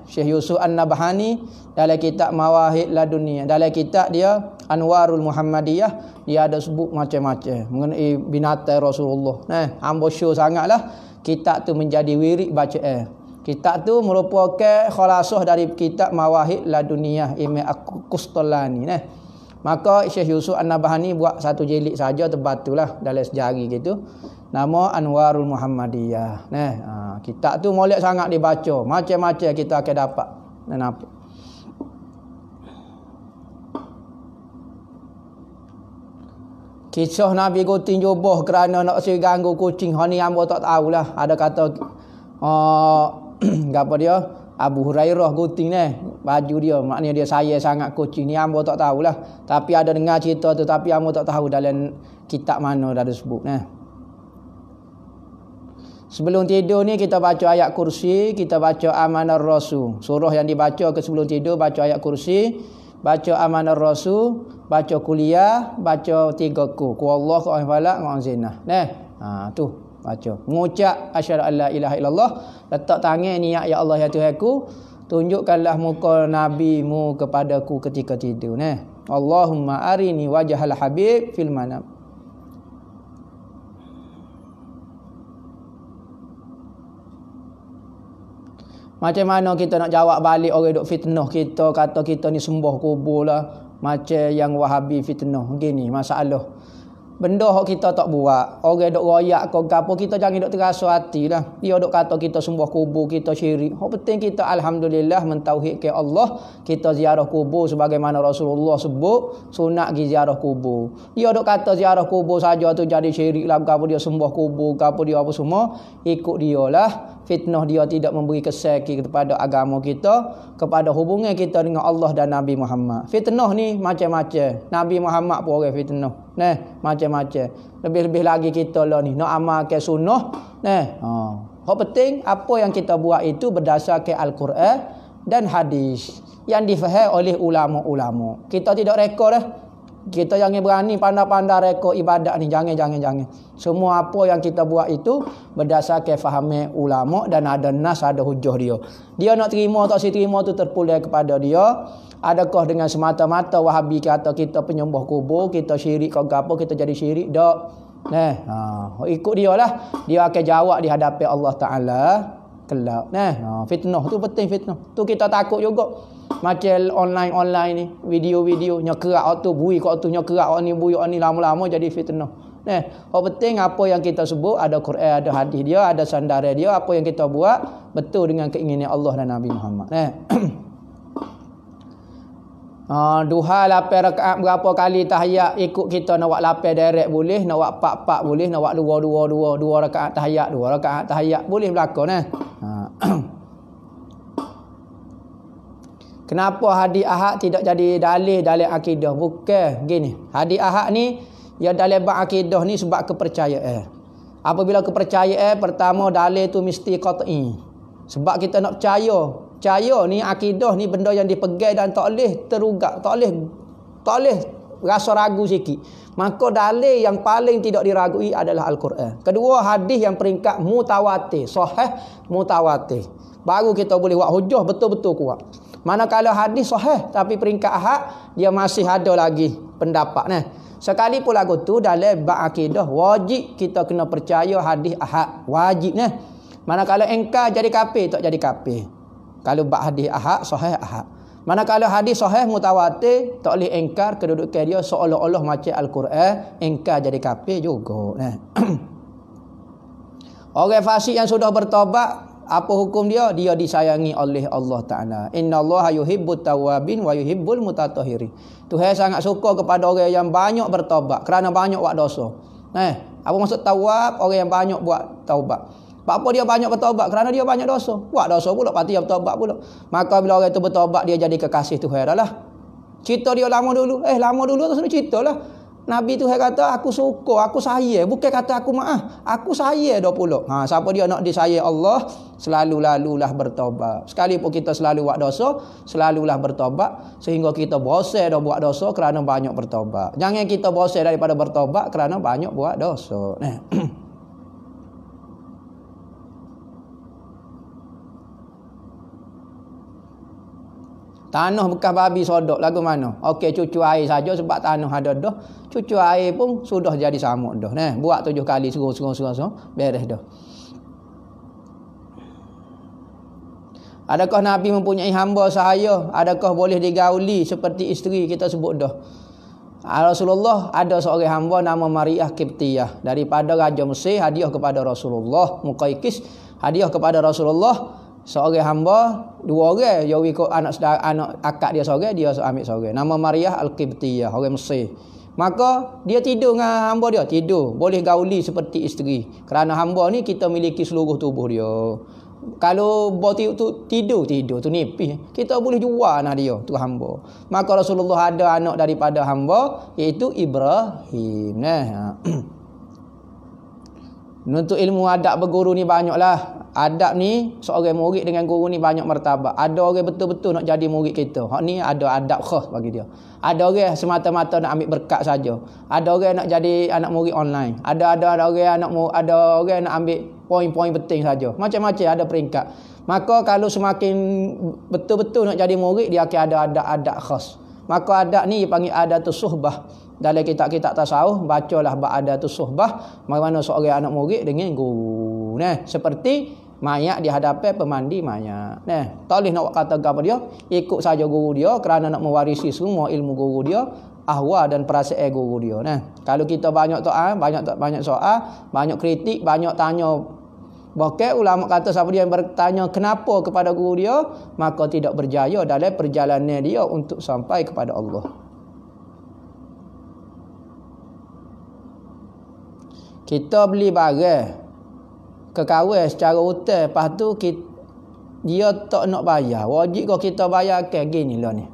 Syekh Yusuf An-Nabhani dalam kitab Mawahid Ladunia, dalam kitab dia Anwarul Muhammadiyah, dia ada sebut macam-macam mengenai binatang Rasulullah. Hamba syur sangatlah kitab tu menjadi wirid bacaan. Kitab tu merupakan khalasah dari kitab Mawahid Ladunia Imam Al-Qustulani. Maka Syekh Yusuf An-Nabhani buat satu jilid saja, terbatulah dalam sejari gitu. Nama Anwarul Muhammadiyah. Kitab tu molek sangat dibaca. Macam-macam kita akan dapat. Nampak. Kisah Nabi Guting jubah kerana nak ganggu kucing. Ni hamba tak tahulah. Ada kata apa dia? Abu Hurairah guting baju dia, maknanya dia sayang sangat kucing ni, hamba tak tahulah. Tapi ada dengar cerita tu, tapi hamba tak tahu dalam kitab mana dah disebut. Sebelum tidur ni kita baca ayat kursi, kita baca Amanar Rasul. Surah yang dibaca ke sebelum tidur baca ayat kursi, baca Amanar Rasul, baca kuliah, baca 3 ku Allah, ku falak, ku zinah. Tu baca. Mengucap asyhadu alla ilaha illallah, letak tangan niat ya Allah ya Tuhanku, tunjukkanlah muka nabimu kepadaku ketika tidur. Allahumma arini wajhal habib fil manam. Macam mana kita nak jawab balik orang duk fitnah kita, kata kita ni sembah kubur lah, macam yang Wahabi fitnah. Gini masalah. Benda hak kita tak buat, orang duk royak ke apa, kita jangan duk terasa hati lah. Dia duk kata kita sembah kubur, kita syirik. Hak penting kita alhamdulillah mentauhidkan Allah, kita ziarah kubur sebagaimana Rasulullah sebut, sunat gi ziarah kubur. Dia duk kata ziarah kubur saja tu jadi syirik lah, apa dia sembah kubur, apa dia apa semua, ikut dia lah. Fitnah dia tidak memberi kesakit kepada agama kita, kepada hubungan kita dengan Allah dan Nabi Muhammad. Fitnah ni macam-macam. Nabi Muhammad pun orang fitnah. Macam-macam. Lebih-lebih lagi kita lah ni nak amalkan sunnah. Hak penting apa yang kita buat itu berdasarkan Al-Quran dan hadis yang difahami oleh ulama-ulama. Kita tidak rekod dah. Kita jangan berani pandai-pandai rekod ibadat ni. Jangan. Semua apa yang kita buat itu berdasarkan fahaman ulama dan ada nas, ada hujah dia. Dia nak terima tak terima tu terpulang kepada dia. Adakah dengan semata-mata Wahabi kata kita penyembah kubur, kita syirik ke apa, kita jadi syirik tak? Ikut dia lah. Dia akan jawab di hadapan Allah Ta'ala kelak. Fitnah tu penting, fitnah. Tu kita takut juga. Macam online ni, video-video nyekerak waktu bui kat waktu nyekerak waktu ni bui ni lama-lama jadi fitnah. Hak penting apa yang kita sebut ada Quran, ada hadis dia, ada sandaran dia, apa yang kita buat betul dengan keinginan Allah dan Nabi Muhammad. Duha 8 rakaat berapa kali tahiyat ikut kita, nak buat 8 direct boleh, nak buat 4 boleh, nak buat 2 rakaat tahiyat boleh berlaku. Kenapa hadis ahad tidak jadi dalil dalam akidah? Bukan gini. Hadis ahad ni ya dalam bab akidah ni sebab kepercayaan. Apabila kepercayaan, pertama dalil tu mesti qat'i. Sebab kita nak percaya. Percaya ni akidah ni benda yang dipegang dan tak boleh terugak, tak boleh rasa ragu sikit. Maka dalil yang paling tidak diragui adalah Al-Quran. Kedua, hadis yang peringkat mutawatir, sahih mutawatir. Baru kita boleh buat hujah betul-betul kuat. Manakala hadis sahih tapi peringkat ahad, dia masih ada lagi pendapat. Sekali pun lagu tu dalam bab akidah wajib kita kena percaya hadis ahad, wajib. Manakala engkar jadi kafir, tak jadi kafir. Kalau bab hadis ahad sahih ahad. Manakala hadis sahih mutawatir, tak boleh engkar, kedudukan dia seolah-olah macam Al-Quran, engkar jadi kafir juga. Orang fasik yang sudah bertobat, apa hukum dia? Dia disayangi oleh Allah Ta'ala. Innallaha yuhibbut tawwabin wa yuhibbul mutatahhirin. Tuhan sangat suka kepada orang yang banyak bertaubat kerana banyak buat dosa. Apa maksud tawab? Orang yang banyak buat taubat. Apa dia banyak bertobat? Kerana dia banyak dosa. Buat dosa pula, pasti dia bertobat pula. Maka bila orang itu bertobat, dia jadi kekasih Tuhan dah lah. Cerita dia lama dulu. Lama dulu tu sudah cerita lah. Nabi Tuhan kata, aku suka, aku sayang. Bukan kata aku maaf. Aku sayang dah pula. Siapa dia nak disayang Allah, selalu-lalulah bertobat. Sekalipun kita selalu buat dosa, selalulah bertobat. Sehingga kita bosan dah buat dosa kerana banyak bertobat. Jangan kita bosan daripada bertobat kerana banyak buat dosa. Tanah bekas babi sodok lagu mana? Okey, cucu air saja sebab tanah ada dah. Cucu air pun sudah jadi samuk dah. Buat 7 kali serung beres dah. Adakah Nabi mempunyai hamba sahaya? Adakah boleh digauli seperti isteri kita sebut dah? Rasulullah ada seorang hamba nama Mariah Qibtiyah daripada Raja Mesir, hadiah kepada Rasulullah. Muqaykis hadiah kepada Rasulullah. Seorang hamba, 2 orang, dia ikut anak akak dia seorang, dia ambil seorang. Nama Mariah Al-Qibtiyah, orang Mesir. Maka dia tidur dengan hamba dia, tidur. Boleh gauli seperti isteri. Kerana hamba ni kita miliki seluruh tubuh dia. Kalau tidur tu nipis, kita boleh jual anak dia, tu hamba. Maka Rasulullah ada anak daripada hamba, iaitu Ibrahim. Untuk ilmu adab berguru ni banyaklah. Adab ni seorang murid dengan guru ni banyak martabat. Ada orang betul-betul nak jadi murid kita. Hak ni ada adab khas bagi dia. Ada orang semata-mata nak ambil berkat saja. Ada orang nak jadi anak murid online. Ada orang nak ambil poin-poin penting saja. Macam-macam ada peringkat. Maka kalau semakin betul-betul nak jadi murid, dia akan ada adab-adab khas. Maka adab ni dipanggil adatus suhbah. Dalam kitab-kitab tasawuf, bacalah bab adatus suhbah, bagaimana seorang anak murid dengan guru. Seperti mayat di hadapan pemandi mayat. Tak boleh nak kata apa dia, ikut saja guru dia kerana nak mewarisi semua ilmu guru dia, ahwal dan perasaan guru dia. Kalau kita banyak soal, banyak kritik, banyak tanya, bahkan ulama kata siapa dia yang bertanya kenapa kepada guru dia, maka tidak berjaya dalam perjalanan dia untuk sampai kepada Allah. Kita beli barang ke kawan secara hutang, lepas tu dia tak nak bayar. Wajib kau kita bayar ke gini lah ni.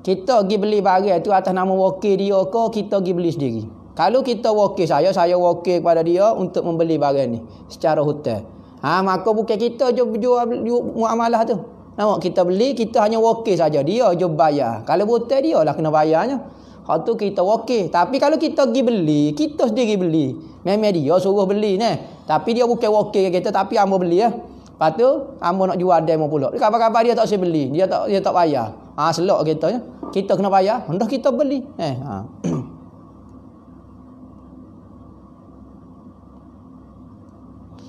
Kita pergi beli barang tu atas nama wakil dia ke kita pergi beli sendiri. Kalau kita wakil saya wakil kepada dia untuk membeli barang ni secara hutang. Maka bukan kita jual muamalah tu. Nampak kita beli, kita hanya wakil saja. Dia je bayar. Kalau hutang dia lah kena bayarnya. Hak tu kita wakil. Tapi kalau kita pergi beli, kita sendiri beli. Memang dia suruh beli ni. Tapi dia bukan wakil kita, tapi hamba beli ya. Lepas tu hamba nak jual demo pula. Kabar-kabar dia tak boleh beli. Dia tak bayar. Selok kita ya. Kita kena bayar. Hendak kita beli.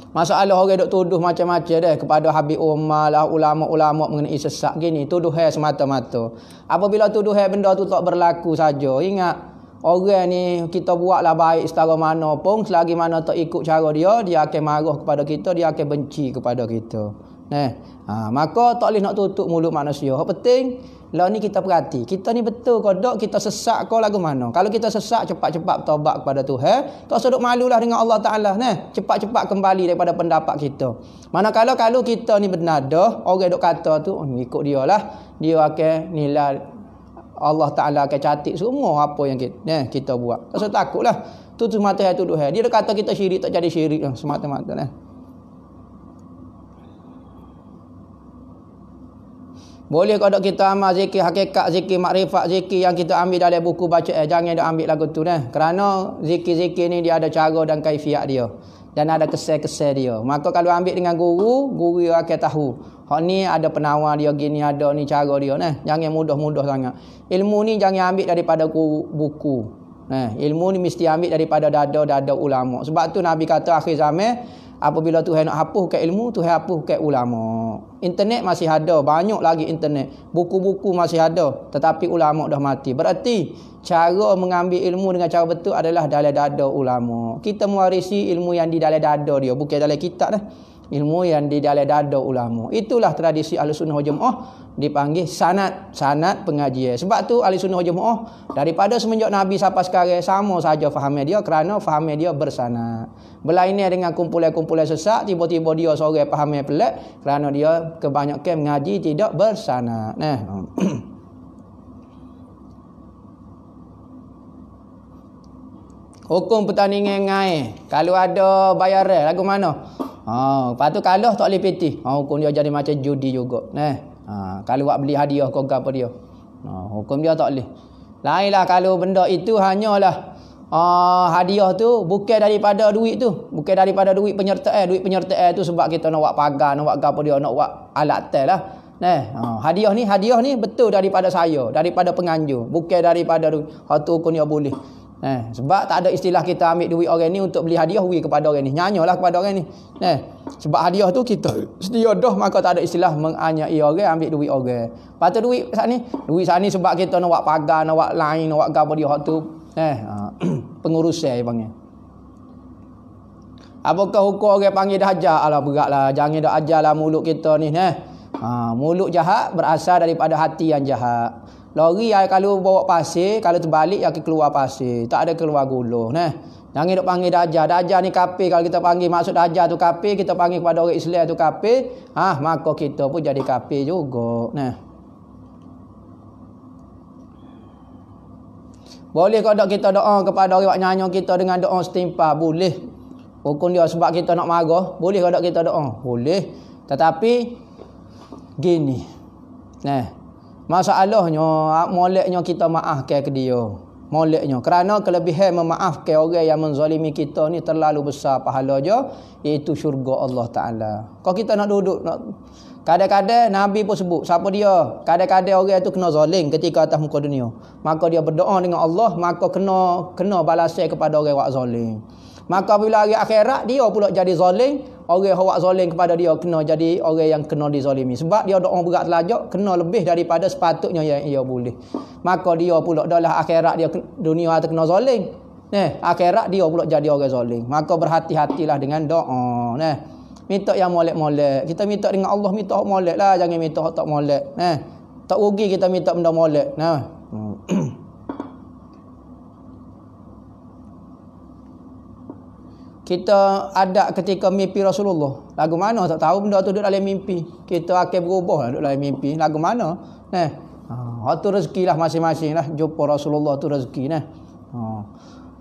Masalah orang duk tuduh macam-macam dah kepada Habib Umar lah, ulama-ulama mengenai sesat gini, tuduhan semata-mata. Apabila tuduhan benda tu tak berlaku saja, ingat orang ni kita buatlah baik setara mana pun, selagi mana tak ikut cara dia akan marah kepada kita, dia akan benci kepada kita. Maka tak boleh nak tutup mulut manusia. Yang penting lah ni kita perhati, kita ni betul ke tak, kita sesak ke lagu mana. Kalau kita sesak, cepat-cepat bertaubat kepada Tuhan. Tak seduk malulah dengan Allah Ta'ala. Cepat-cepat kembali daripada pendapat kita. Manakala kalau kita ni benar dah, orang duk kata tu, ikut dia lah, dia akan nilai, Allah Ta'ala akan catat semua apa yang kita buat. Tak usah takutlah. Tu semata tuduhan. Dia kata kita syirik, tak jadi syirik semata-mata. Boleh kalau kita amal zikir hakikat, zikir makrifat, zikir yang kita ambil dalam buku baca, jangan dia ambil lagu tu kerana zikir-zikir ni dia ada cara dan kaifiat dia dan ada kesan-kesan dia. Maka kalau ambil dengan guru dia akan tahu hak ni ada penawar dia gini, ada ni cara dia. Jangan mudah-mudah sangat. Ilmu ni jangan ambil daripada buku. Ilmu ni mesti ambil daripada dada ulama. Sebab tu Nabi kata akhir zaman, apabila Tuhan nak hapuskan ilmu, Tuhan hapuskan ulama. Internet masih ada, banyak lagi internet. Buku-buku masih ada, tetapi ulama dah mati. Berarti cara mengambil ilmu dengan cara betul adalah dalam dada ulama. Kita mewarisi ilmu yang di dalam dada dia, bukan dalam kitab dah. Ilmu yang di dalam dada ulama. Itulah tradisi Ahlussunnah wal Jamaah dipanggil sanad pengajian. Sebab tu Ahlussunnah wal Jamaah daripada semenjak Nabi sampai sekarang sama saja fahamnya dia, kerana fahamnya dia bersanad. Berlainan dengan kumpulan-kumpulan sesat, tiba-tiba dia seorang fahamnya pelik kerana dia kebanyakan mengaji tidak bersanad. Nah. Hukum pertandingan ngai. Kalau ada bayaran lagu mana? Lepas tu kalah tak boleh piti. Hukum dia jadi macam judi juga. Kalau buat beli hadiah kau apa dia. Hukum dia tak boleh. Lainlah kalau benda itu hanyalah hadiah tu bukan daripada duit tu. Bukan daripada duit penyertaan. Duit penyertaan tu sebab kita nak buat pagar, nak buat apa dia, nak buat alat tel lah. Hadiah ni betul daripada saya, daripada penganjur. Bukan daripada duit. Hatu hukum dia boleh. Sebab tak ada istilah kita ambil duit orang ni untuk beli hadiah beri kepada orang ni. Nyanyalah kepada orang ni. Sebab hadiah tu kita sedia dah, maka tak ada istilah menganyai orang ambil duit orang. Lepas tu duit saat ni sebab kita nak buat pagar, nak buat lain, nak buat apa dia hak tu. Pengurusan dia panggil. Apakah hukum orang panggil dah ajar? Alah beratlah, jangan dah ajarlah mulut kita ni. Mulut jahat berasal daripada hati yang jahat. Lori kalau bawa pasir, kalau terbalik akan keluar pasir. Tak ada keluar gula. Jangan duk panggil dajjal. Dajjal ni kafir. Kalau kita panggil maksud dajjal tu kafir, kita panggil kepada orang Islam tu kafir, maka kita pun jadi kafir juga. Boleh kalau kita doa kepada orang nyanyi kita dengan doa setimpal, boleh. Hukum dia sebab kita nak marah, boleh kalau kita doa, boleh. Tetapi gini. Masalahnya moleknya kita maafkan ke dia. Moleknya kerana kelebihan memaafkan orang yang menzalimi kita ni terlalu besar pahala dia, iaitu syurga Allah Taala. Kalau kita nak duduk kadang-kadang Nabi pun sebut siapa dia? Kadang-kadang orang itu kena zalim ketika atas muka dunia. Maka dia berdoa dengan Allah, maka kena balasan kepada orang yang zalim. Maka bila hari akhirat dia pula jadi zalim, orang yang buat zalim kepada dia kena jadi orang yang kena dizalimi. Sebab dia doa berat telajak kena lebih daripada sepatutnya yang ia boleh. Maka dia pula dalam akhirat dia dunia atau kena zalim. Akhirat dia pula jadi orang zalim. Maka berhati-hatilah dengan doa. Minta yang molek-molek. Kita minta dengan Allah, minta hak molek lah, jangan minta hak tak molek. Tak rugi kita minta benda molek. Kita ada ketika mimpi Rasulullah. Lagu mana tak tahu, benda tu duduk dalam mimpi. Kita akan berubah duduk dalam mimpi. Lagu mana? Itu rezeki lah masing-masing lah. Jumpa Rasulullah tu rezeki.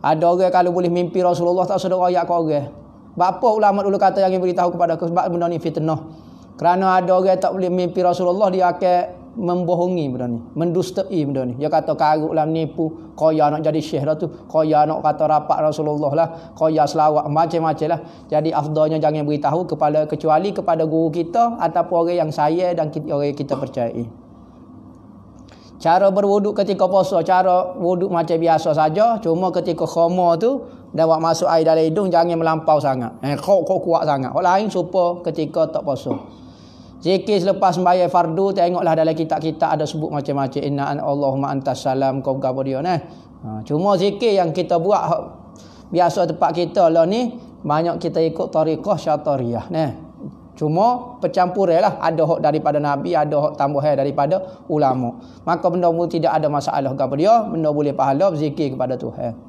Ada orang kalau boleh mimpi Rasulullah tak sedar ayat ke orang. Bapa ulama dulu kata yang beritahu kepada aku sebab benda ni fitnah. Kerana ada orang tak boleh mimpi Rasulullah, dia akan membohongi benda ni, mendustai benda ni. Dia kata karuk lah, menipu, kaya nak jadi syekh dah tu, kaya nak kata rapat Rasulullah lah, kaya selawat, macam-macam lah. Jadi afdalnya jangan beritahu kecuali kepada guru kita ataupun orang yang saya dan orang yang kita percayai. Cara berwuduk ketika puasa, cara wuduk macam biasa saja, cuma ketika khoma tu dah buat masuk air dalam hidung jangan melampau sangat. Kok kuat sangat. Orang lain supaya ketika tak puasa. Zikir selepas sembahyang fardu, tengoklah dalam kitab-kitab ada sebut macam-macam. Inna Allahumma antas salam, kau apa dia Cuma zikir yang kita buat biasa tempat kita lah ni, banyak kita ikut tariqah syatariyah. Cuma percampuran lah, ada hak daripada Nabi, ada hak tambahan daripada ulama. Maka benda pun tidak ada masalah kepada dia, benda boleh pahala berzikir kepada Tuhan.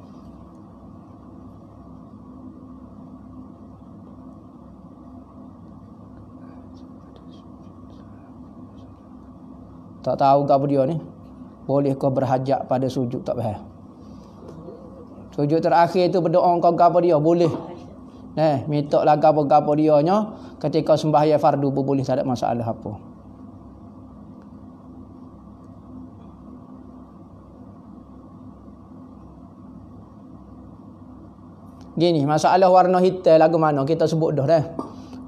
Tak tahu ke apa dia ni. Boleh kau berhajat pada sujud tak faham. Sujud terakhir tu berdoa kau ke apa dia boleh. Minta lah gapo-gapo dia nya ketika sembahyang fardu pun boleh, tak ada masalah apa. Gini, masalah warna hitam lagu mana kita sebut dah.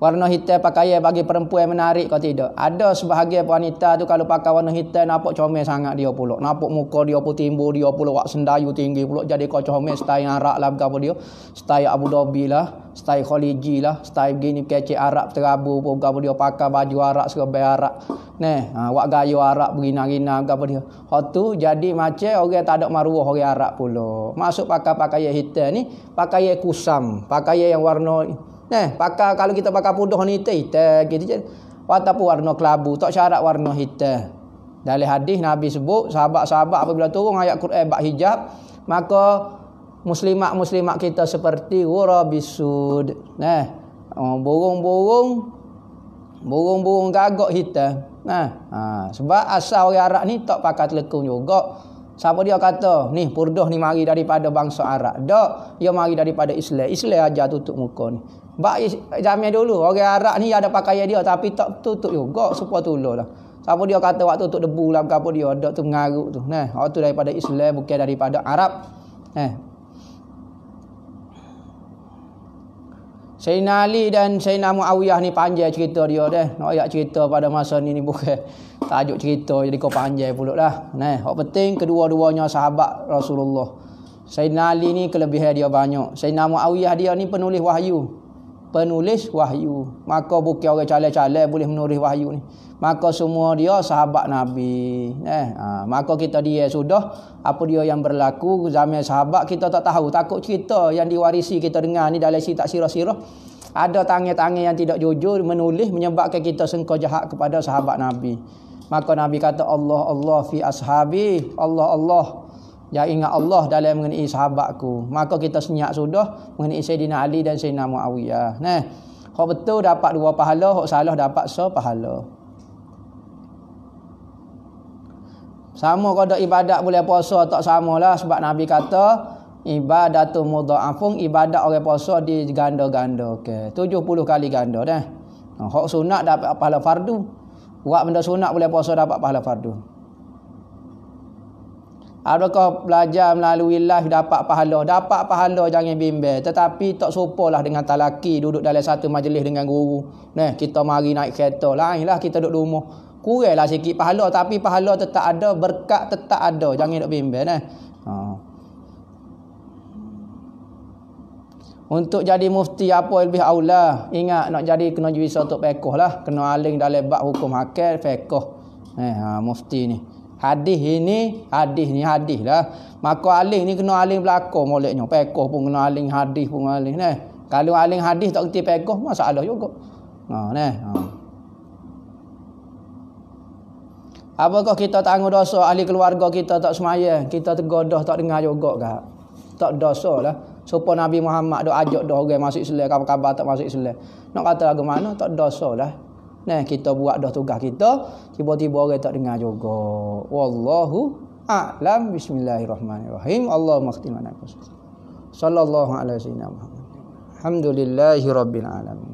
Warna hitam pakaian bagi perempuan menarik kau tidak? Ada sebahagian wanita tu kalau pakai warna hitam nampak comel sangat dia pula. Nampak muka dia pun timbul, dia pula wak sendayu tinggi pula jadi kau comel style Arab lah apa dia. Style Abu Dhabi lah, style Khaliji lah, style begini kecek Arab terabu pun apa dia pakai baju Arab serba Arab. Wak gaya Arab bergina-gina apa dia. Hak tu jadi macam orang tak ada maruah orang Arab pula. Masuk pakai pakaian hitam ni, pakaian kusam, pakaian yang warna Pakai kalau kita pakai pudah ni hitam gitu je. Walaupun warna kelabu, tak syarat warna hitam. Dalam hadis Nabi sebut sahabat-sahabat apabila turun ayat Quran bab hijab, maka muslimat kita seperti ghurabisud. Burung gagak hitam. Sebab asal orang Arab ni tak pakai telekung juga. Siapa dia kata, ni purdah ni mari daripada bangsa Arab. Tak, dia mari daripada Islam. Islam aja tutup muka ni. Bak zaman dulu orang Arab ni ada pakaian dia tapi tak tutup juga supaya tolonglah. Siapa dia kata waktu tutup debu lah apa dia ada tu mengaruk tu. Waktu daripada Islam bukan daripada Arab. Sayyidina Ali dan Sayyidina Muawiyah ni panjang cerita dia dah. Nak ayat cerita pada masa ni bukan tajuk cerita jadi kau panjang pula lah. Hak penting kedua-duanya sahabat Rasulullah. Sayyidina Ali ni kelebihan dia banyak. Sayyidina Muawiyah dia ni penulis wahyu. Maka bukan orang calai-calai boleh menulis wahyu ni. Maka semua dia sahabat Nabi. Maka kita dia sudah apa dia yang berlaku zaman sahabat kita tak tahu. Takut cerita yang diwarisi kita dengar ni dalam tak sirah-sirah. Ada tangan-tangan yang tidak jujur menulis menyebabkan kita sengkau jahat kepada sahabat Nabi. Maka Nabi kata Allah fi ashabi. Allah. Jangan ingat Allah dalam mengenai sahabatku. Maka kita senyap sudah mengenai Sayyidina Ali dan Sayyidina Muawiyah. Hak betul dapat 2 pahala, hak salah dapat 1 pahala. Sama kada ibadat boleh puasa tak samalah sebab Nabi kata ibadatu mudha'afun, ibadat orang puasa diganda-ganda. 70 kali ganda dah. Hak sunat dapat pahala fardu. Buat benda sunat boleh puasa dapat pahala fardu. Adakah belajar melalui live dapat pahala? Dapat pahala jangan bimbang. Tetapi tak serupalah dengan talaki duduk dalam satu majlis dengan guru. Kita mari naik kereta. Lainlah kita duduk rumah. Kuranglah sikit pahala. Tapi pahala tetap ada. Berkat tetap ada. Jangan duduk bimbang. Untuk jadi mufti apa lebih aula? Ingat nak jadi kena juisa untuk fiqh lah. Kena aling dalam bab hukum hakam fiqh. Mufti ni. Hadis lah. Maka aling ni kena aling belakang moleknya. Fiqh pun kena aling, hadis pun aling. Kalau aling hadis tak kerti fiqh masalah juga. Apakah kita tanggung dosa ahli keluarga kita tak semaya? Kita tergodah tak dengar juga ke? Tak dosa lah. Supaya Nabi Muhammad dok ajak dah orang masuk Islam, kabar tak masuk Islam. Nak kata lagu mana tak dosa lah. Kita buat dah tugas kita, tiba-tiba orang tak dengar juga. Wallahu a'lam. Bismillahirrahmanirrahim. Allahumma khtim lana. Sallallahu alaihi wasallam. Alhamdulillahirabbil alamin.